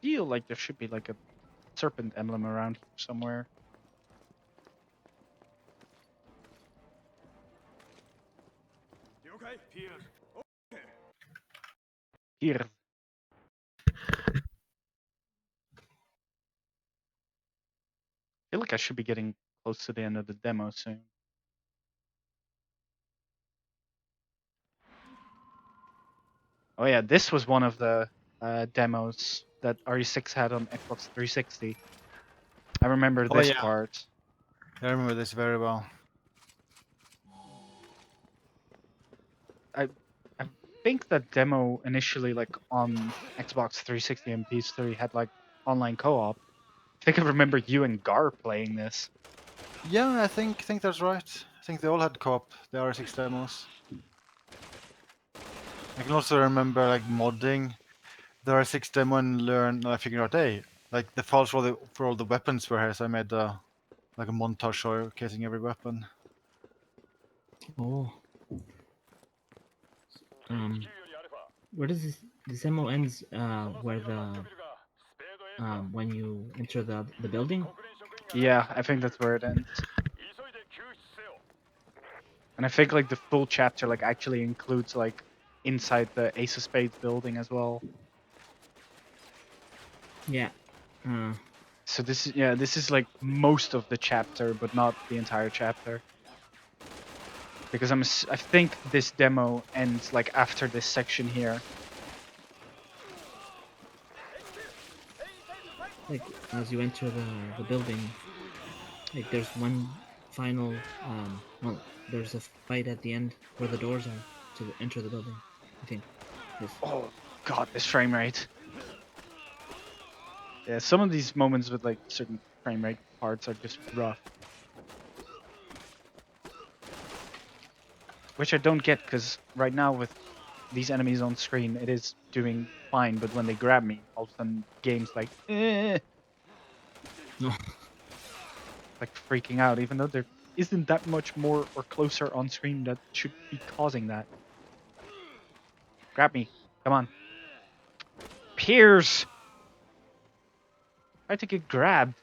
feel like there should be like a serpent emblem around here somewhere. Here. I feel like I should be getting close to the end of the demo soon. Oh yeah, this was one of the demos that RE6 had on Xbox 360. I remember Oh, this yeah. part. I remember this very well. I think that demo initially, like on Xbox 360 and PS3, had like online co-op. I think I remember you and Gar playing this. Yeah, I think that's right. I think they all had co-op, the R6 demos. I can also remember like modding the R6 demo and figuring out, hey, like the files for all the weapons were here, so I made like a montage showcasing every weapon. Oh. Where does this demo ends? Where the when you enter the building? Yeah, I think that's where it ends. And I think like the full chapter like actually includes like inside the Ace of Spades building as well. Yeah. So this is like most of the chapter, but not the entire chapter. Because I think this demo ends like after this section here. Like as you enter the building, like there's one final well, there's a fight at the end where the doors are to enter the building. I think. Yes. Oh god, this frame rate. Yeah, some of these moments with like certain frame rate parts are just rough. Which I don't get, because right now with these enemies on screen, it is doing fine, but when they grab me, all of a sudden game's like, No. like freaking out, even though there isn't that much more or closer on screen that should be causing that. Grab me, come on. Piers! Try to get grabbed.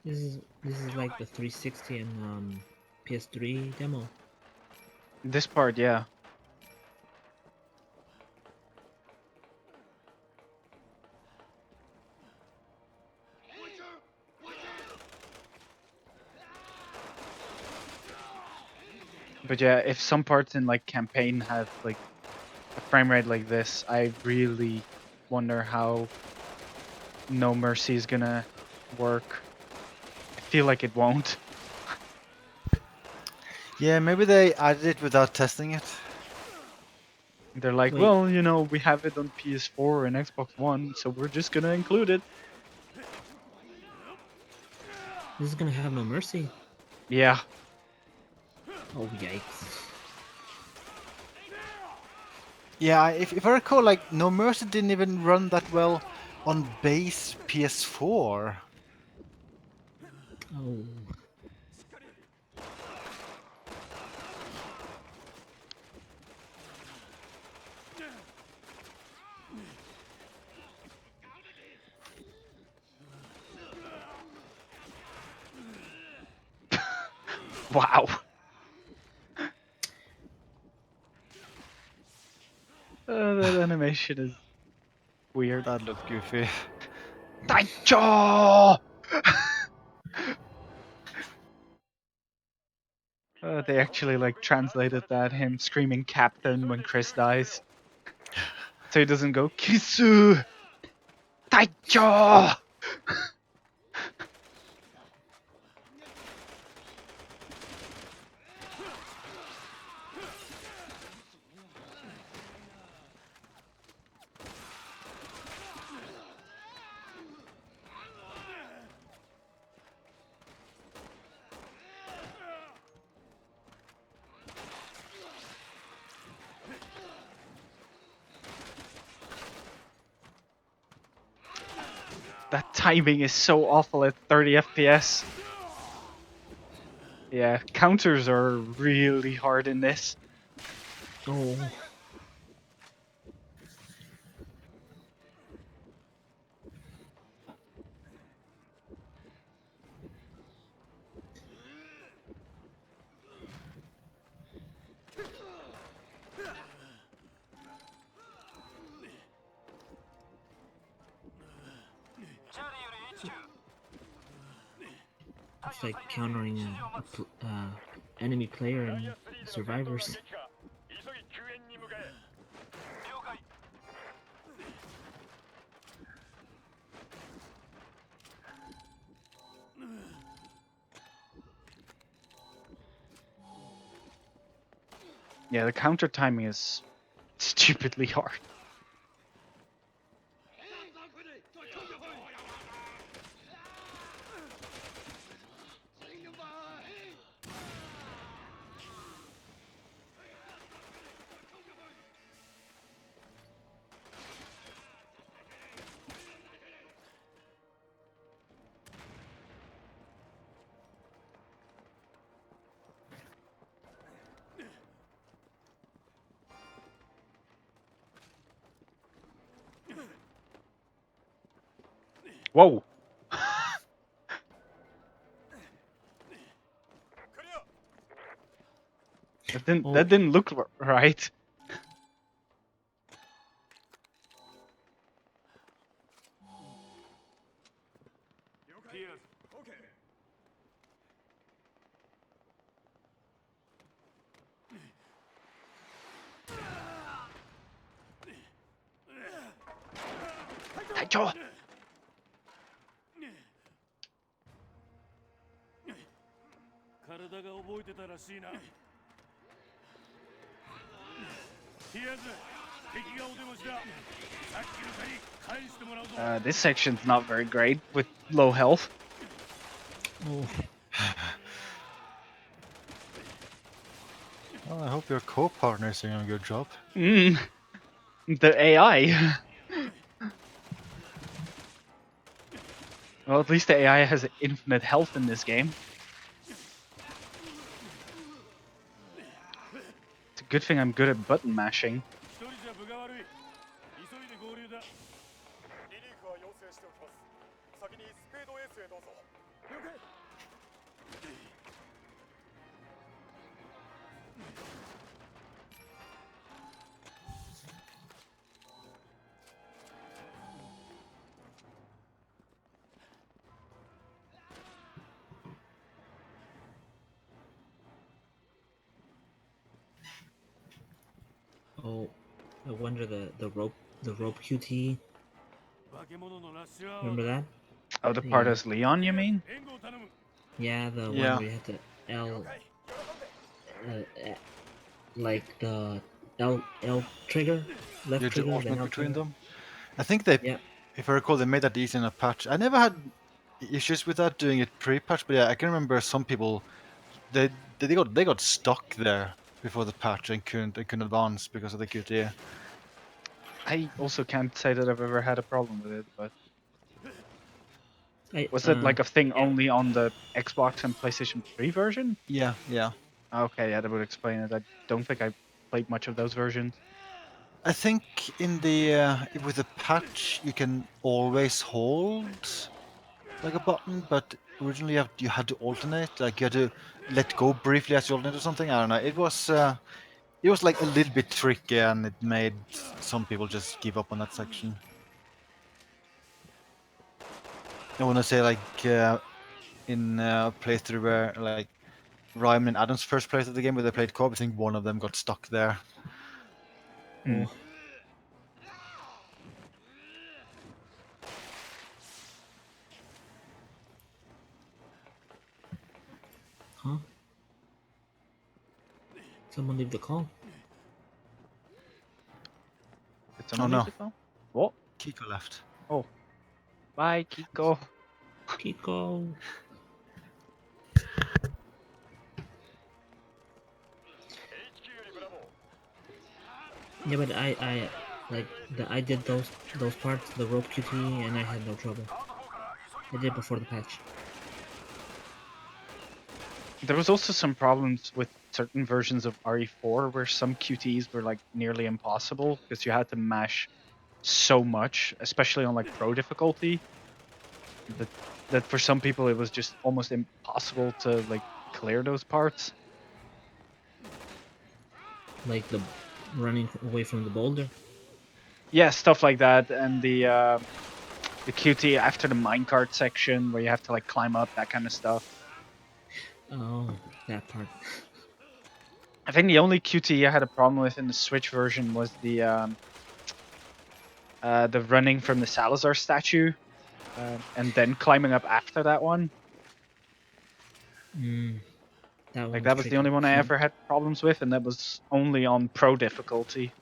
This is like the 360 and PS3 demo. This part, yeah. But yeah, if some parts in like campaign have like a frame rate like this, I really wonder how No Mercy is gonna work. I feel like it won't. Yeah, maybe they added it without testing it. They're like, Wait. well, you know, we have it on PS4 and Xbox One, so we're just gonna include it. This is gonna have no mercy. Yeah. Oh yikes. Yeah, if I recall, like No Mercy didn't even run that well on base PS4. Oh. Wow. That animation is weird. That looked goofy. Taicho! They actually like translated that him screaming "Captain" when Chris dies, so he doesn't go "Kisu Taicho." That timing is so awful at 30 FPS. Yeah, counters are really hard in this. Oh. It's like countering enemy player in Survivors. Yeah, the counter timing is stupidly hard. Whoa! That didn't look right. Taicho! 体が覚えてたらしいな。とりあえず敵がお出ましだ。さっきの借り返してもらうぞ。This section's not very great with low health. Oh. Well, I hope your co-partner is doing a good job. The AI. Well, at least the AI has infinite health in this game. It's a good thing I'm good at button mashing. 一人じゃ分が悪い。急いで合流だ。リリーフは要請しておきます。先にスペードエースへどうぞ。了解。Oh, I wonder the rope QT. 化け物のラッシュアワー Remember だ。 that? Oh, the part Yeah. as Leon, you mean? 援護を頼む。 Yeah, the Yeah. one where you had to like the L trigger, left You trigger, then alternate L between trigger. them. I think they, Yeah. if I recall, they made that easy in a patch. I never had issues with that doing it pre-patch, but yeah, I can remember some people they got stuck there before the patch and couldn't advance because of the QTE. I also can't say that I've ever had a problem with it, but was it like a thing only on the Xbox and PlayStation 3 version? Yeah, yeah. Okay, yeah, that would explain it. I don't think I played much of those versions. I think in the with the patch you can always hold like a button, but originally you had to alternate. Like you had to let go briefly as you alternate or something. I don't know. It was like a little bit tricky, and it made some people just give up on that section. I want to say like in a playthrough where like Ryman and Adam's first playthrough of the game where they played co-op, I think one of them got stuck there. Hmm. Oh. Huh? Someone leave the call. Did someone leave no. the call? What? Kiko left. Oh, bye, Kiko. Kiko. Yeah, but I like I did those parts, the rope QT, and I had no trouble. I did before the patch. There was also some problems with certain versions of RE4 where some QTs were like nearly impossible because you had to mash so much, especially on like pro difficulty, that for some people it was just almost impossible to like clear those parts. Like the running away from the boulder. Yeah, stuff like that, and the QT after the minecart section where you have to like climb up, that kind of stuff. Oh, that part. I think the only QT I had a problem with in the Switch version was the running from the Salazar statue, and then climbing up after that one. That one Like was that was the tricky. only one I ever had problems with, and that was only on pro difficulty.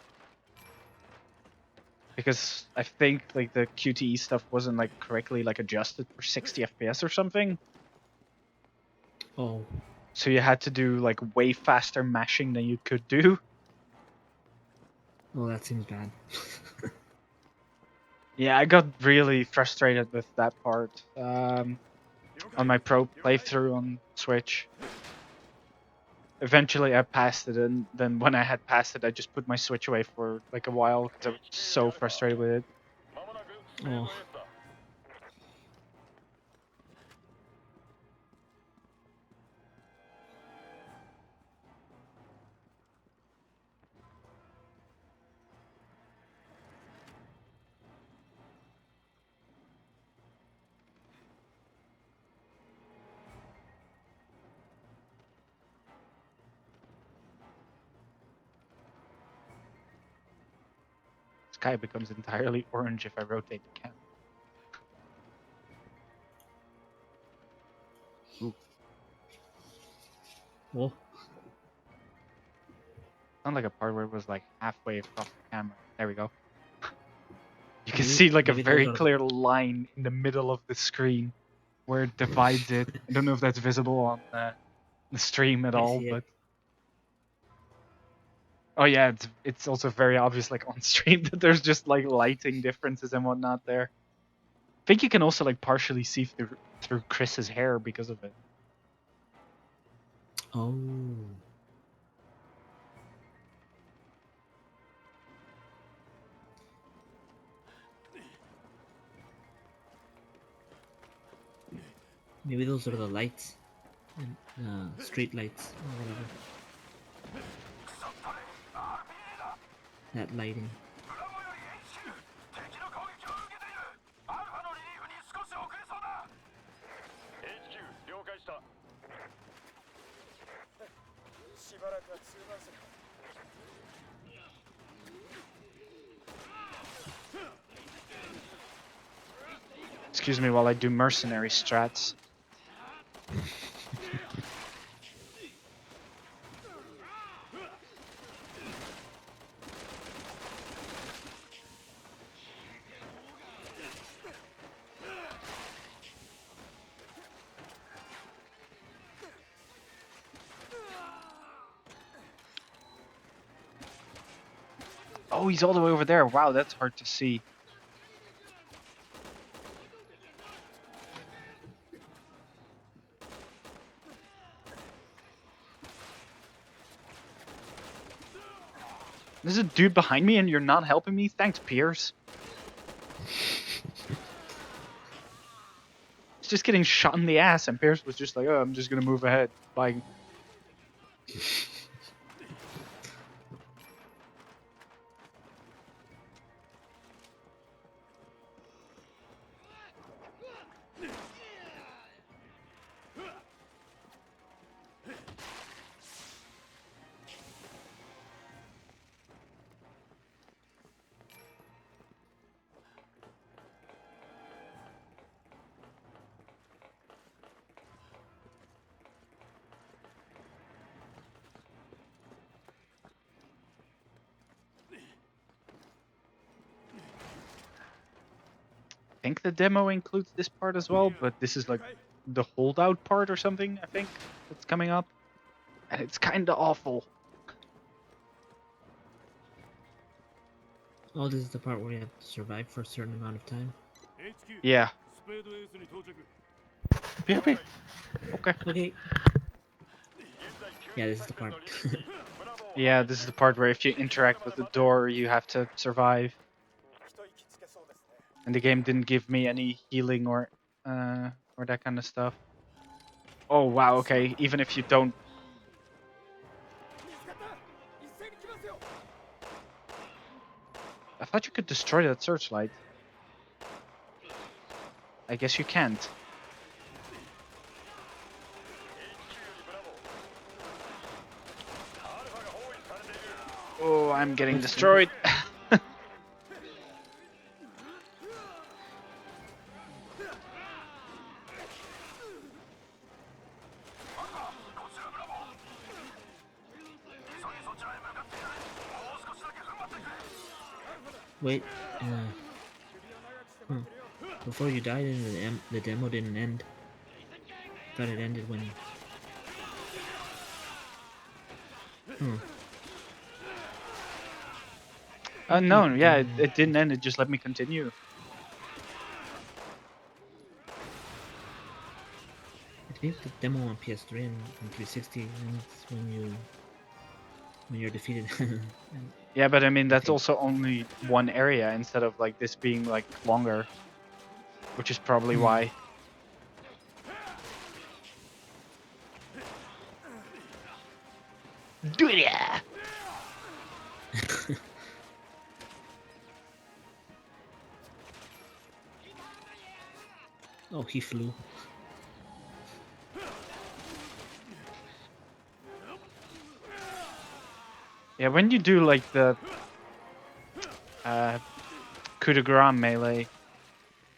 Because I think like the QTE stuff wasn't like correctly like adjusted for 60 FPS or something. Oh. So you had to do like way faster mashing than you could do. Oh, that seems bad. Yeah, I got really frustrated with that part on my pro playthrough on Switch. Eventually I passed it, and then when I had passed it, I just put my Switch away for like a while because I was so frustrated with it. Oh. Sky becomes entirely orange if I rotate the camera. Ooh. Oh. Sound like a part where it was like halfway across the camera. There we go. You can see like a maybe those very are clear line in the middle of the screen where it divides it. I don't know if that's visible on the stream at I all, see it. but oh yeah, it's also very obvious like on stream that there's just like lighting differences and whatnot there. I think you can also like partially see through Chris's hair because of it. Oh. Maybe those are the lights. Street lights or whatever. That lighting. HQ 了解した。しばらくは中断する。Excuse me while I do mercenary strats. Oh, he's all the way over there. Wow, that's hard to see. There's a dude behind me and you're not helping me? Thanks, Pierce. It's just getting shot in the ass and Pierce was just like, oh, I'm just gonna move ahead. Bye. I think the demo includes this part as well, but this is like the holdout part or something, I think, that's coming up. And it's kinda awful. Oh, this is the part where you have to survive for a certain amount of time. HQ Yeah. スペードエースに到着 PvP. Okay. Okay. Yeah, this is the part. Yeah, this is the part where if you interact with the door, you have to survive. 一息つけそうですね。 And the game didn't give me any healing or that kind of stuff. Oh wow, okay. Even if you don't, 見つかった。一斉に来ますよ。 I thought you could destroy that searchlight. I guess you can't. Oh, I'm getting destroyed. Wait. Before you died, the demo didn't end. Thought it ended when. No, yeah, it didn't end. It just let me continue. I think the demo on PS3 and 360 ends when you're defeated. Yeah, but I mean that's Okay. also only one area instead of like this being like longer, which is probably why. Do it, yeah. Oh, he flew. Yeah, when you do like the coup de grace melee,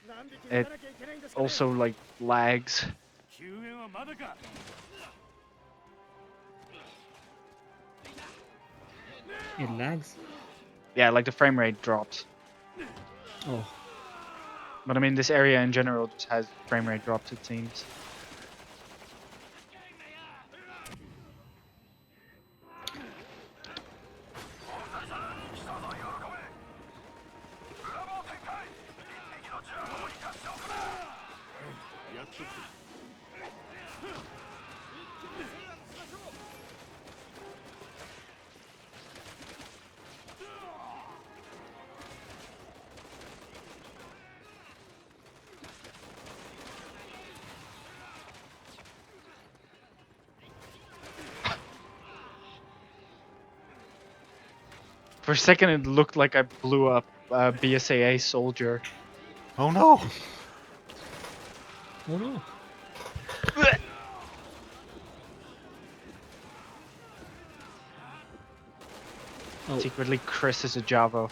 何匹 It 撃たなきゃいけないんですかね。 also like lags. 救援はまだか It lags. Yeah, like the frame rate drops. Oh, But I mean, this area in general just has frame rate drops, it seems. For a second, it looked like I blew up a BSAA soldier. Oh no! oh no. Oh, Secretly, Chris is a Javo.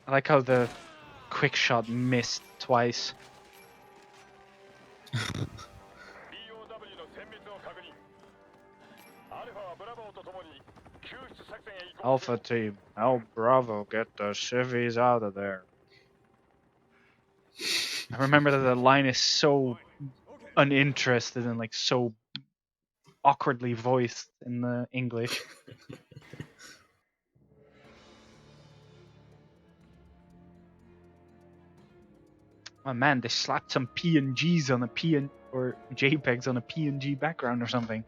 I like how the quick shot missed twice. Alpha team, help Bravo get the civvies out of there. I remember that the line is so uninterested and like so awkwardly voiced in the English. Oh man, they slapped some PNGs on a PN or JPEGs on a PNG background or something.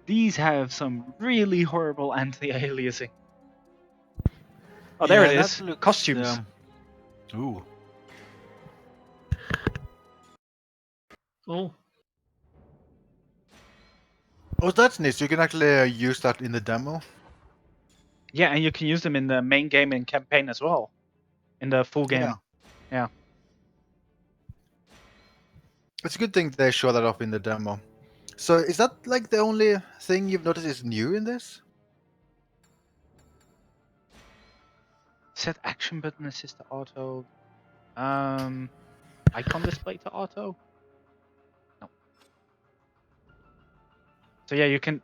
These have some really horrible anti-aliasing. Oh, there it Yeah, that is. looks, Costumes. Ooh. Oh, Oh, that's nice. You can actually use that in the demo. Yeah, and you can use them in the main game and campaign as well. In the full game. Yeah. Yeah. It's a good thing they show that off in the demo. So is that like the only thing you've noticed is new in this? Set action button assist to auto. Icon display to auto. No. So yeah, you can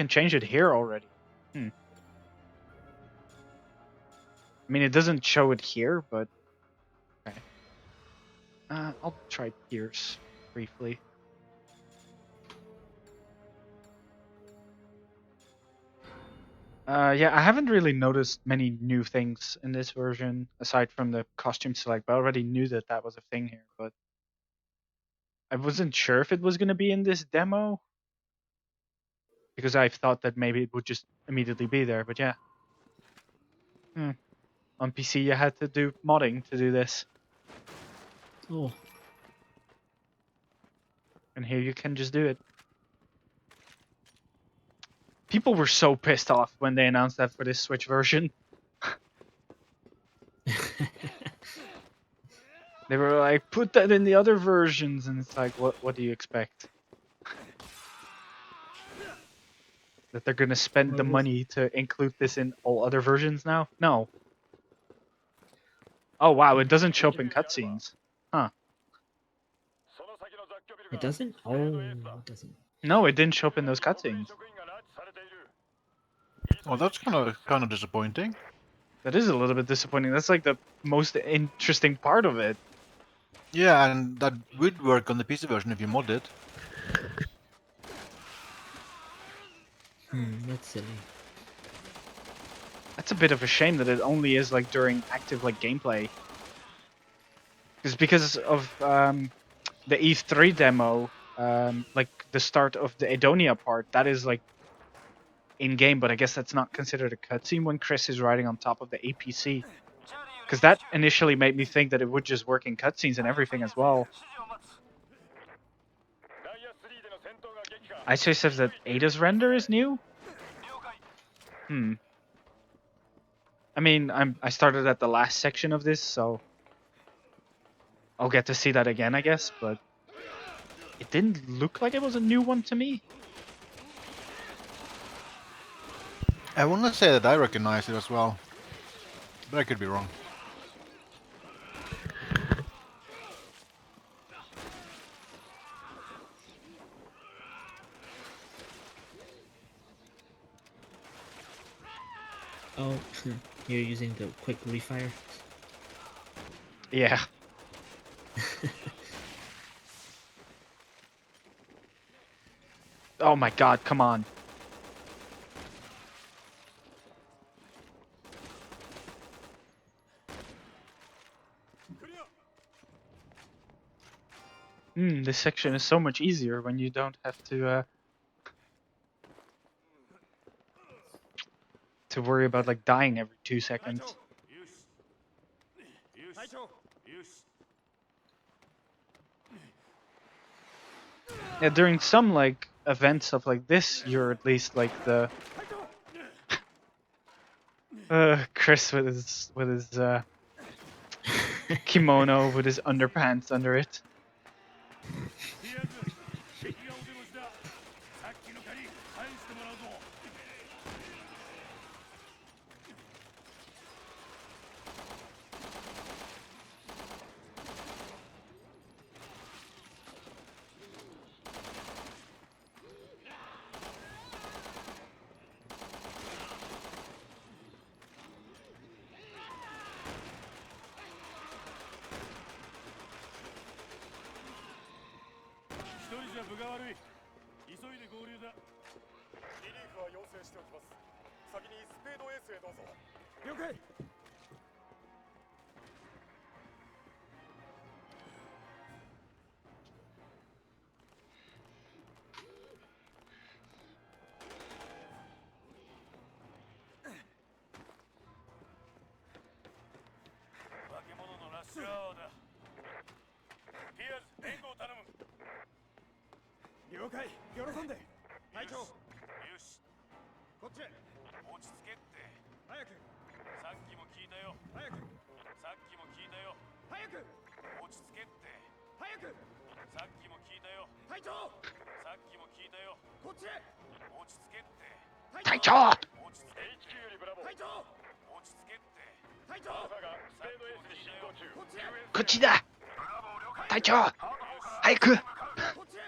change it here already. I mean, it doesn't show it here, but okay. I'll try Pierce briefly. Yeah, I haven't really noticed many new things in this version aside from the costume select, but I already knew that that was a thing here, but I wasn't sure if it was going to be in this demo because I thought that maybe it would just immediately be there, but yeah. On PC, you had to do modding to do this, oh, and here you can just do it. People were so pissed off when they announced that for this Switch version. They were like, put that in the other versions, and it's like, what do you expect? That they're gonna spend the money to include this in all other versions now? No. Oh wow, it doesn't show up in cutscenes. Huh. it doesn't. Oh, it doesn't. No, it didn't show up in those cutscenes. Oh, that's kind of disappointing. That is a little bit disappointing. That's like the most interesting part of it. Yeah, and that would work on the PC version if you mod it. That's silly. That's a bit of a shame that it only is like during active like gameplay. Because of the Eve 3 demo, like the start of the Edonia part, that is like in game, but I guess that's not considered a cutscene when Chris is riding on top of the APC. Because that initially made me think that it would just work in cutscenes and everything as well. ISO says that Ada's render is new? I mean, I started at the last section of this, so I'll get to see that again, I guess, but it didn't look like it was a new one to me. I want to say that I recognize it as well, but I could be wrong. Oh, you're using the quick refire. Yeah. Oh my god, come on. This section is so much easier when you don't have to worry about like dying every 2 seconds. Yeah, during some like events of like this, you're at least like the Chris with his kimono with his underpants under it. じゃ分が悪い。急いで合流だ。リリーフは要請しておきます。先にスペードエースへどうぞ。了解。化け物のラッシュアワーだ。ピアーズ、援護を頼む。了解。喜んで。隊長。よし。こっちへ。落ち着けって。早く。さっきも聞いたよ。早く。さっきも聞いたよ。早く。落ち着けって。早く。さっきも聞いたよ。隊長。さっきも聞いたよ。こっちへ。落ち着けって。隊長落ち着け。HQ よりブラボー。隊長。落ち着けって。隊長。アルファがスペードエースに進行中。こっちへ。こっちだ隊長早くこっちへ。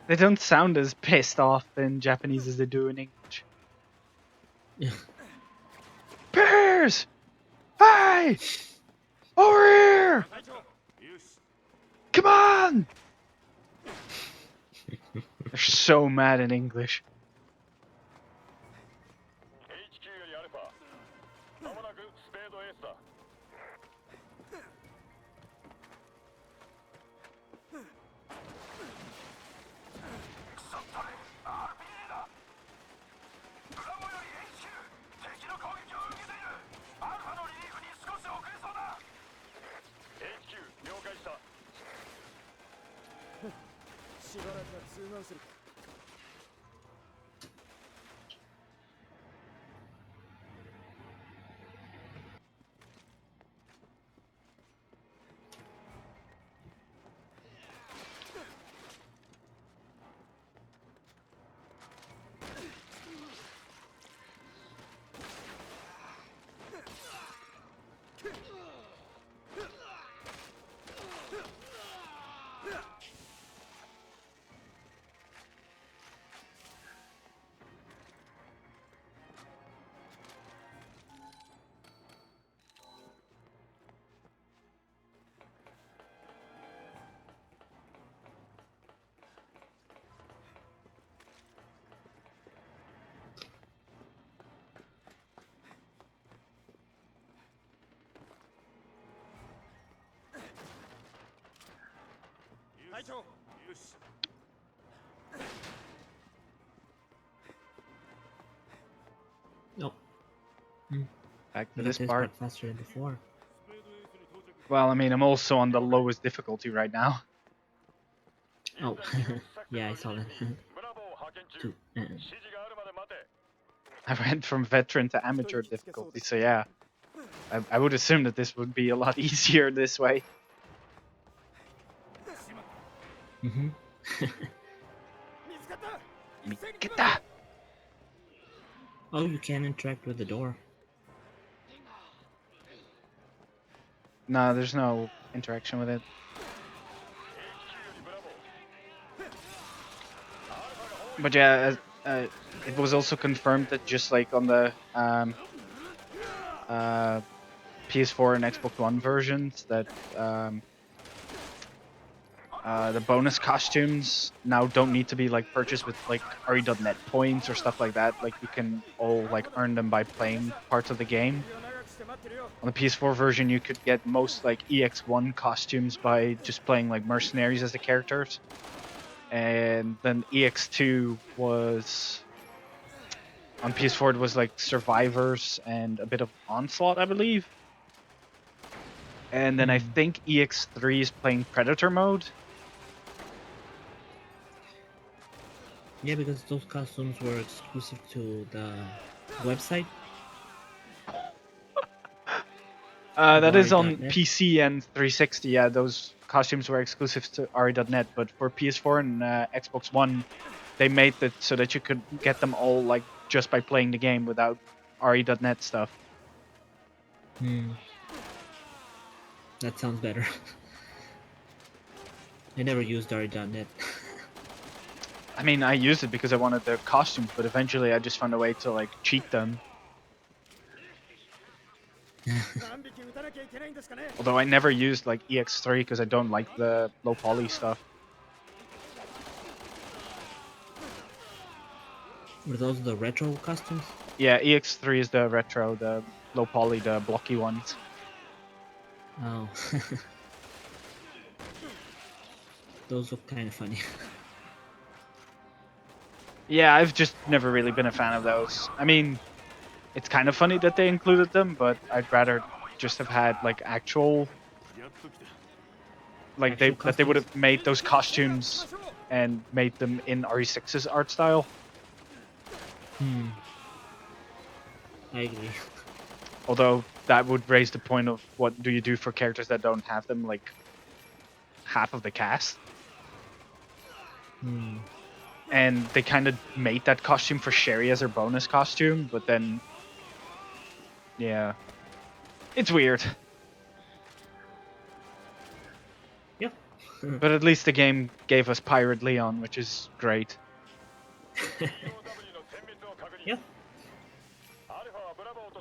They don't sound as pissed off in Japanese as they do in English. Yeah. Bears! Hey! Over here! 隊長。よし。 Come on! They're so mad in English. HQ よりアルファ。まもなくスペードエースだ。HQ 了解した。しばらくは通慢する。隊長。よし。 Oh, Back I to got this this part. part faster than before. Well, I mean, I'm also on the lowest difficulty right now. Oh, yeah, I saw that. ブラボーを派遣中。 Two. 指示があるまで待て。 I went from veteran to amateur difficulty, so yeah. I would assume that this would be a lot easier this way. Mm-hmm. 見つかった。 Get that! Oh, you can interact with the door. No, there's no interaction with it. But yeah, it was also confirmed that just like on the PS4 and Xbox One versions, that the bonus costumes now don't need to be like purchased with like RE.net points or stuff like that. Like you can all like earn them by playing parts of the game. On the PS4 version, you could get most like EX1 costumes by just playing like mercenaries as the characters. And then EX2 was on PS4. It was like survivors and a bit of onslaught, I believe. And then I think EX3 is playing Predator mode. Yeah, because those costumes were exclusive to the website. That is on RE.net. PC and 360. Yeah, those costumes were exclusive to RE.net, but for PS4 and Xbox One, they made it so that you could get them all like just by playing the game without RE.net stuff. That sounds better. I never used RE.net. I mean, I used it because I wanted the costumes, but eventually I just found a way to like cheat them. 何匹撃たなきゃいけないんですかね。 Although I never used like EX3 because I don't like the low poly stuff. Were those the retro costumes? Yeah, EX3 is the retro, the low poly, the blocky ones. Oh. Those look kind of funny. Yeah, I've just never really been a fan of those. I mean, it's kind of funny that they included them, but I'd rather just have had like actual, like Actual they would costumes? have made those costumes and made them in RE6's art style. I agree. Although that would raise the point of what do you do for characters that don't have them, like half of the cast? And they kind of made that costume for Sherry as her bonus costume, but then, yeah, it's weird. Yeah. But at least the game gave us Pirate Leon, which is great. Yeah.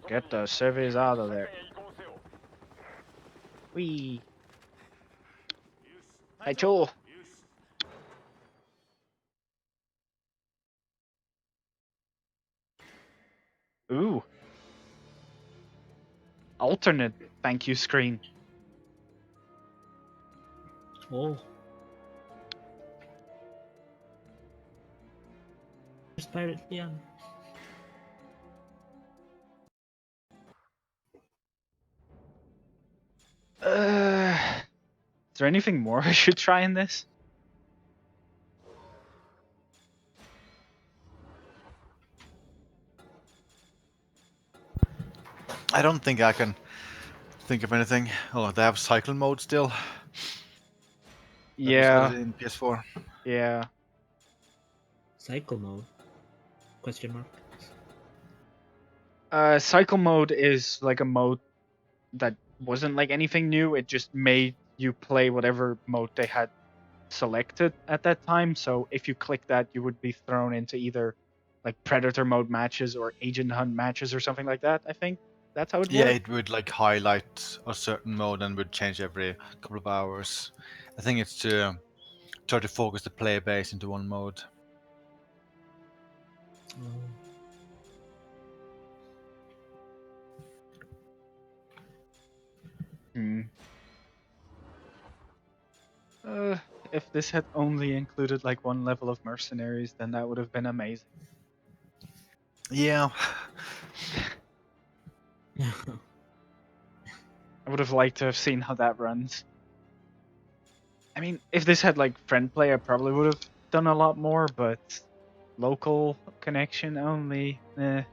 Get the service out of there. Wee. Hey, Joel. Ooh. Alternate thank you screen. Oh. There's Pirate Leon. Is there anything more I should try in this? I don't think I can think of anything. Oh, they have cycle mode still. That was Yeah. added in PS4. Yeah. Cycle mode? Question mark. Cycle mode is like a mode that wasn't like anything new. It just made you play whatever mode they had selected at that time. So if you click that, you would be thrown into either like Predator mode matches or Agent Hunt matches or something like that. I think that's how it Yeah, worked. it would like highlight a certain mode and would change every couple of hours. I think it's to try to focus the player base into one mode. Oh. If this had only included like one level of mercenaries, then that would have been amazing. Yeah. I would have liked to have seen how that runs. I mean, if this had like friend play, I probably would have done a lot more, but local connection only, eh.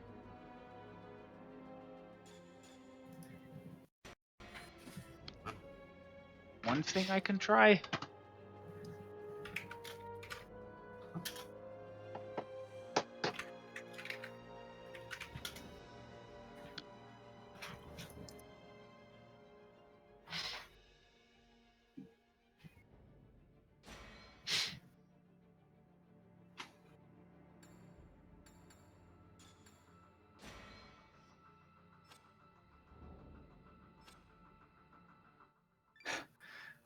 One thing I can try.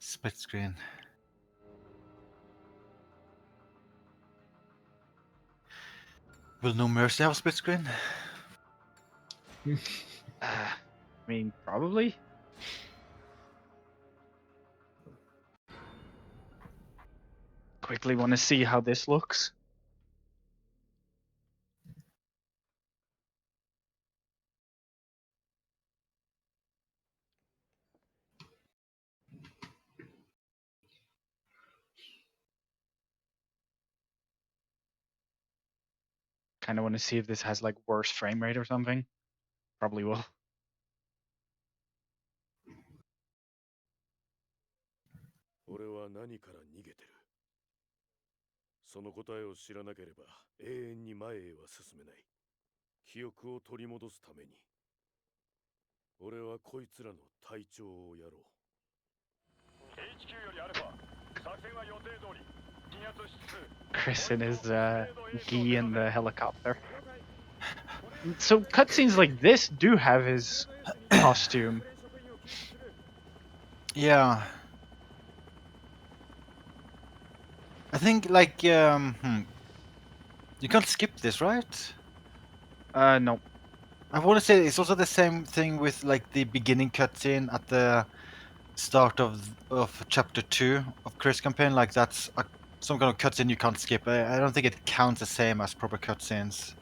Split screen. Will No Mercy have split screen? I mean, probably. Quickly want to see how this looks. Kind of want to see if this has like worse frame rate or something. Probably will. 俺は何から逃げてる。その答えを知らなければ永遠に前へは進めない。記憶を取り戻すために。俺はこいつらの隊長をやろう。HQ よりアルファ、作戦は予定通り。Chris and his gi in the helicopter. So cutscenes like this do have his costume. Yeah. I think like you can't skip this, right? No. I want to say it's also the same thing with like the beginning cutscene at the start of chapter 2 of Chris campaign. Like that's some kind of cutscene you can't skip. I don't think it counts the same as proper cutscenes.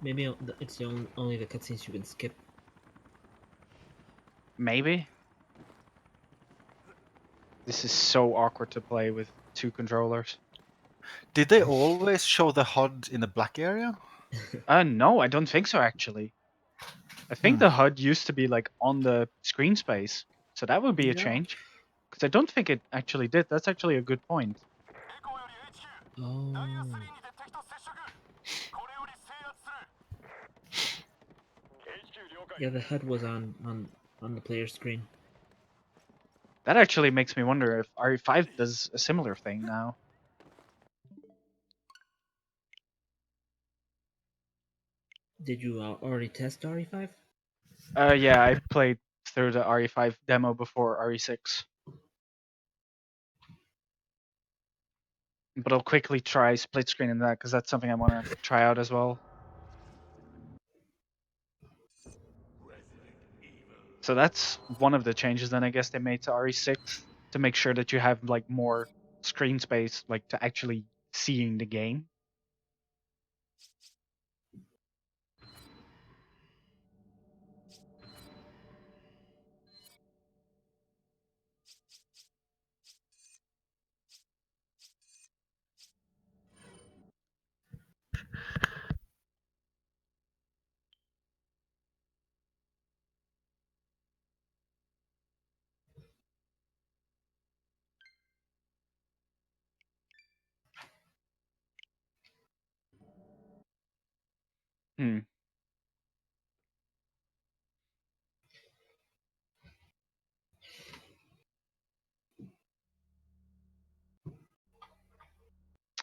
Maybe it's only the cutscenes you can skip. Maybe. This is so awkward to play with 2 controllers. Did they always show the HUD in the black area? No, I don't think so actually. I think the HUD used to be like on the screen space, so that would be a Yeah. change. Because I don't think it actually did. That's actually a good point. エコーより HQ ダイヤ Oh. 3にて敵と接触これより制圧する HQ 了解 Yeah, the HUD was on the player screen. That actually makes me wonder if RE5 does a similar thing now. Did you already test RE5? Yeah, I played through the RE5 demo before RE6. But I'll quickly try split screen in that because that's something I want to try out as well. So that's one of the changes then I guess they made to RE6 to make sure that you have like more screen space like to actually seeing the game. Hmm.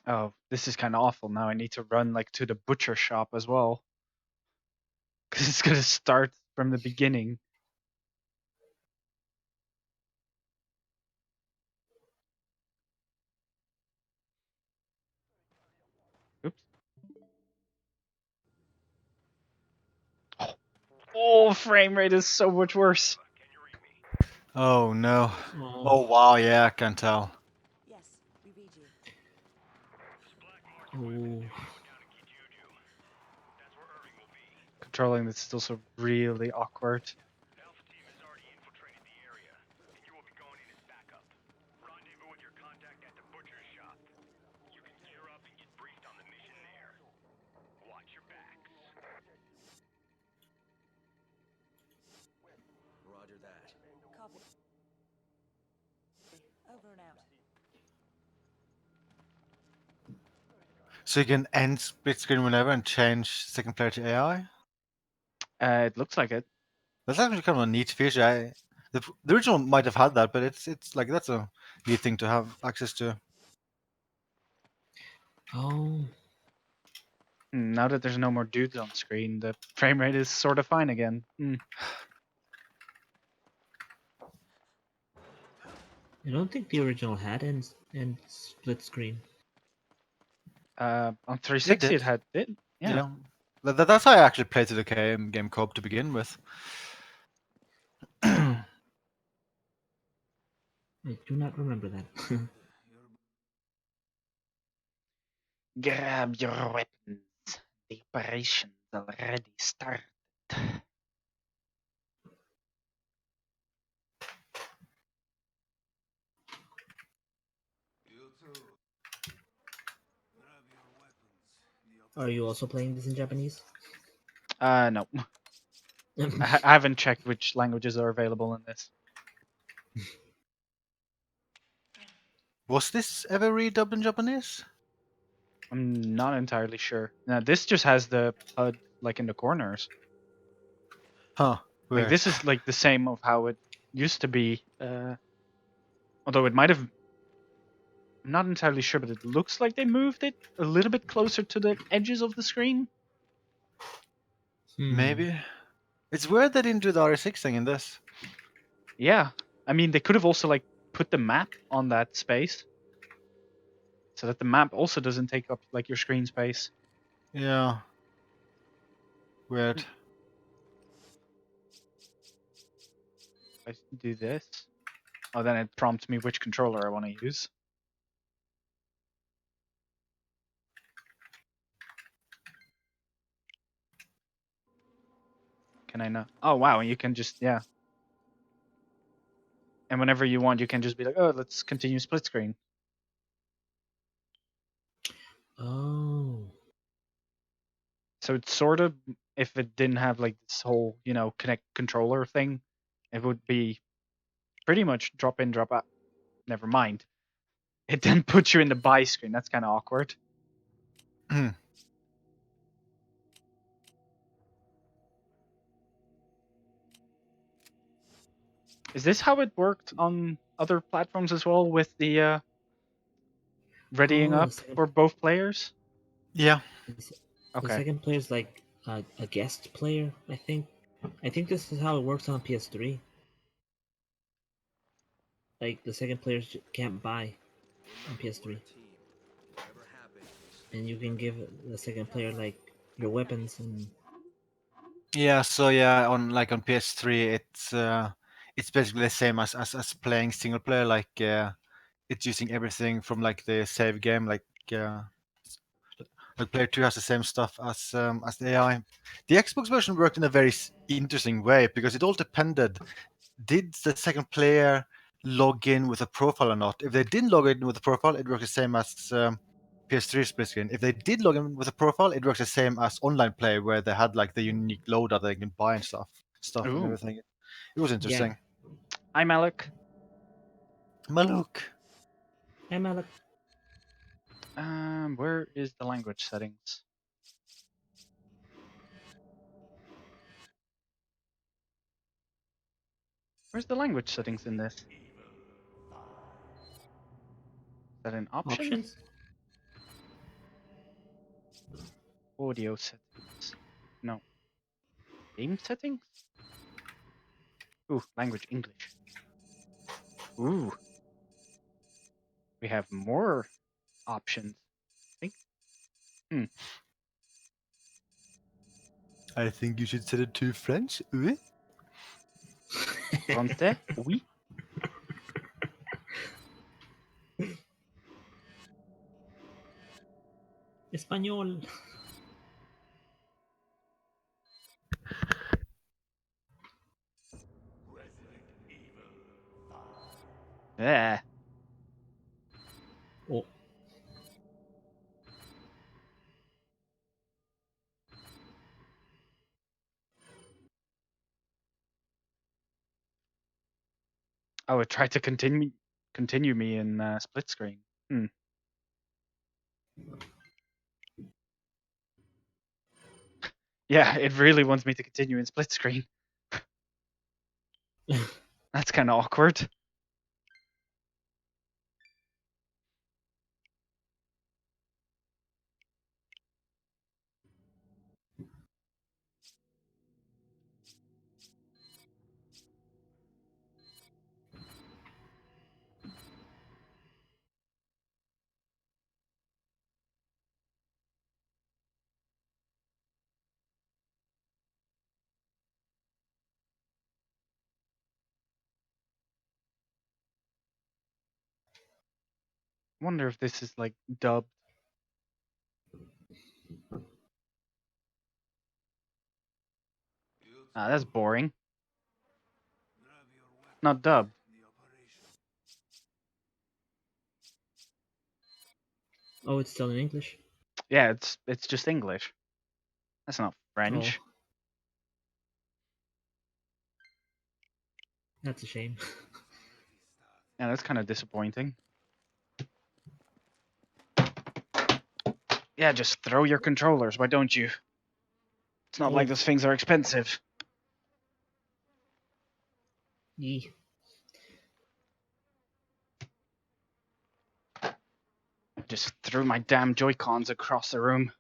Oh, this is kind of awful. Now I need to run like to the butcher shop as well. Because it's going to start from the beginning. Oops. Oh, frame rate is so much worse. Oh no. Oh. Oh wow, yeah, I can tell. Yes, we read you. Oh. Controlling this is still so really awkward. Alpha team has already infiltrated the area, and you will be going in as backup. Rendezvous with your contact at the butcher's shop. You can gear up and get briefed on the mission there. Watch your backs. Roger that. Copy. Over and out. So you can end split screen whenever and change second player to AI? It looks like it. That's actually kind of a neat feature. The original might have had that, but it's like that's a neat thing to have access to. Oh. Now that there's no more dudes on screen, the frame rate is sort of fine again. I don't think the original had end split screen. On It 360 did. it had it. Yeah. That's how I actually played through the game co-op to begin with. I do not remember that. Grab your weapons. The operation's already started. You too. Grab your weapons. Are you also playing this in Japanese? No. I haven't checked which languages are available in this. Was this ever redubbed in Japanese? I'm not entirely sure. Now this just has the HUD like in the corners. Huh. Like Weird. this is like the same of how it used to be. Although it might have. I'm not entirely sure, but it looks like they moved it a little bit closer to the edges of the screen. Maybe. It's weird they didn't do the RS6 thing in this. Yeah, I mean they could have also like put the map on that space, so that the map also doesn't take up like your screen space. Yeah. Weird. I do this. Oh, then it prompts me which controller I want to use. Can I not? Oh wow, you can just yeah. And whenever you want, you can just be like, oh, let's continue split screen. Oh. So it's sort of, if it didn't have like this whole, connect controller thing, it would be pretty much drop in, drop out. Never mind. It then puts you in the buy screen. That's kind of awkward. Is this how it worked on other platforms as well with the readying Oh, up for both players? Yeah. The Okay. second player is like a guest player, I think. I think this is how it works on PS3. Like the second player can't buy on PS3, and you can give the second player like your weapons and. Yeah, so yeah, on PS3 it's basically the same as playing single player, like it's using everything from like the save game, like player 2 has the same stuff as the AI. The Xbox version worked in a very interesting way because it all depended, did the second player log in with a profile or not? If they didn't log in with a profile, it worked the same as PS3 split screen. If they did log in with a profile, it works the same as online play, where they had like the unique loadout they can buy and stuff and Ooh. everything. It was interesting. I'm Alec. Maluk. I'm Alec. Where is the language settings? Where's the language settings in this? Is that in options? Audio settings. No. Game settings? Ooh, language English. Ooh. We have more options. I think. I think you should set it to French. Oui. Français? Oui. Español. Yeah. Oh. Oh, it tried to continue me in split screen. Yeah, it really wants me to continue in split screen. That's kind of awkward. Wonder if this is like dubbed. Ah, that's boring. Not dubbed. Oh, it's still in English. Yeah, it's just English. That's not French. Oh. That's a shame. Yeah, that's kind of disappointing. Yeah, just throw your controllers. Why don't you? It's not like those things are expensive. Yee. Just threw my damn Joy-Cons across the room.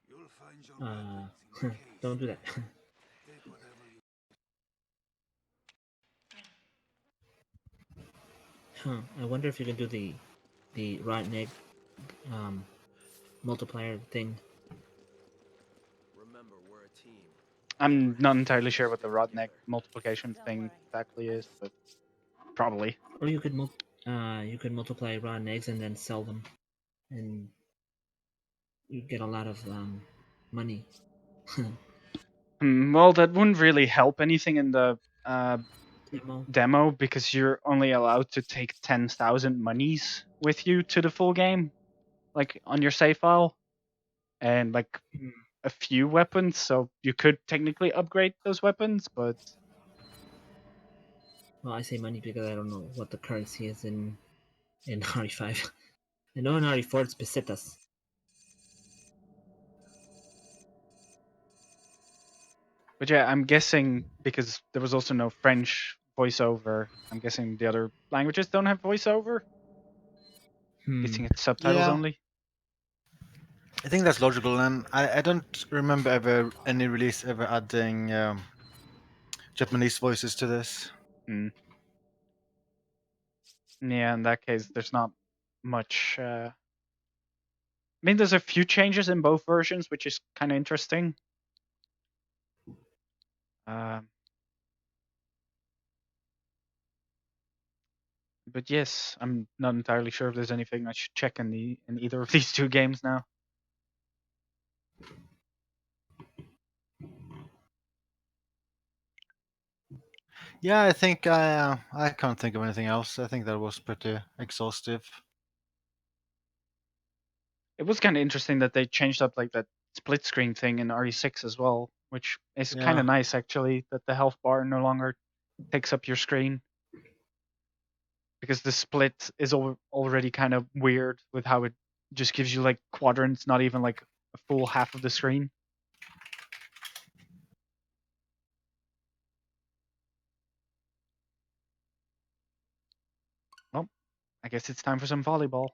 You'll find your weapons in the case. Don't do that. Take whatever you Huh. I wonder if you can do the rotten egg multiplier thing. Remember, we're a team. I'm not entirely sure what the Rodneck multiplication thing exactly is, but probably. Or you could multiply rotten eggs and then sell them, and you get a lot of money. Well, that wouldn't really help anything in the Demo. demo because you're only allowed to take 10,000 monies with you to the full game, like on your save file, and like a few weapons. So you could technically upgrade those weapons, but Well, I say money because I don't know what the currency is in RE5. I know in RE4 it's pesetas. yeah, I'm guessing because there was also no French voiceover. I'm guessing the other languages don't have voiceover. Guessing it's subtitles Yeah, only. I think that's logical, and I don't remember ever any release ever adding Japanese voices to this. Mm. Yeah, in that case, there's not much. I mean, there's a few changes in both versions, which is kind of interesting. But yes, I'm not entirely sure if there's anything I should check in either of these two games now. Yeah, I think I can't think of anything else. I think that was pretty exhaustive. It was kind of interesting that they changed up like that split screen thing in RE6 as well, which is kind Yeah. of nice actually. That the health bar no longer takes up your screen, because the split is already kind of weird with how it just gives you like quadrants, not even like a full half of the screen. Well, I guess it's time for some volleyball.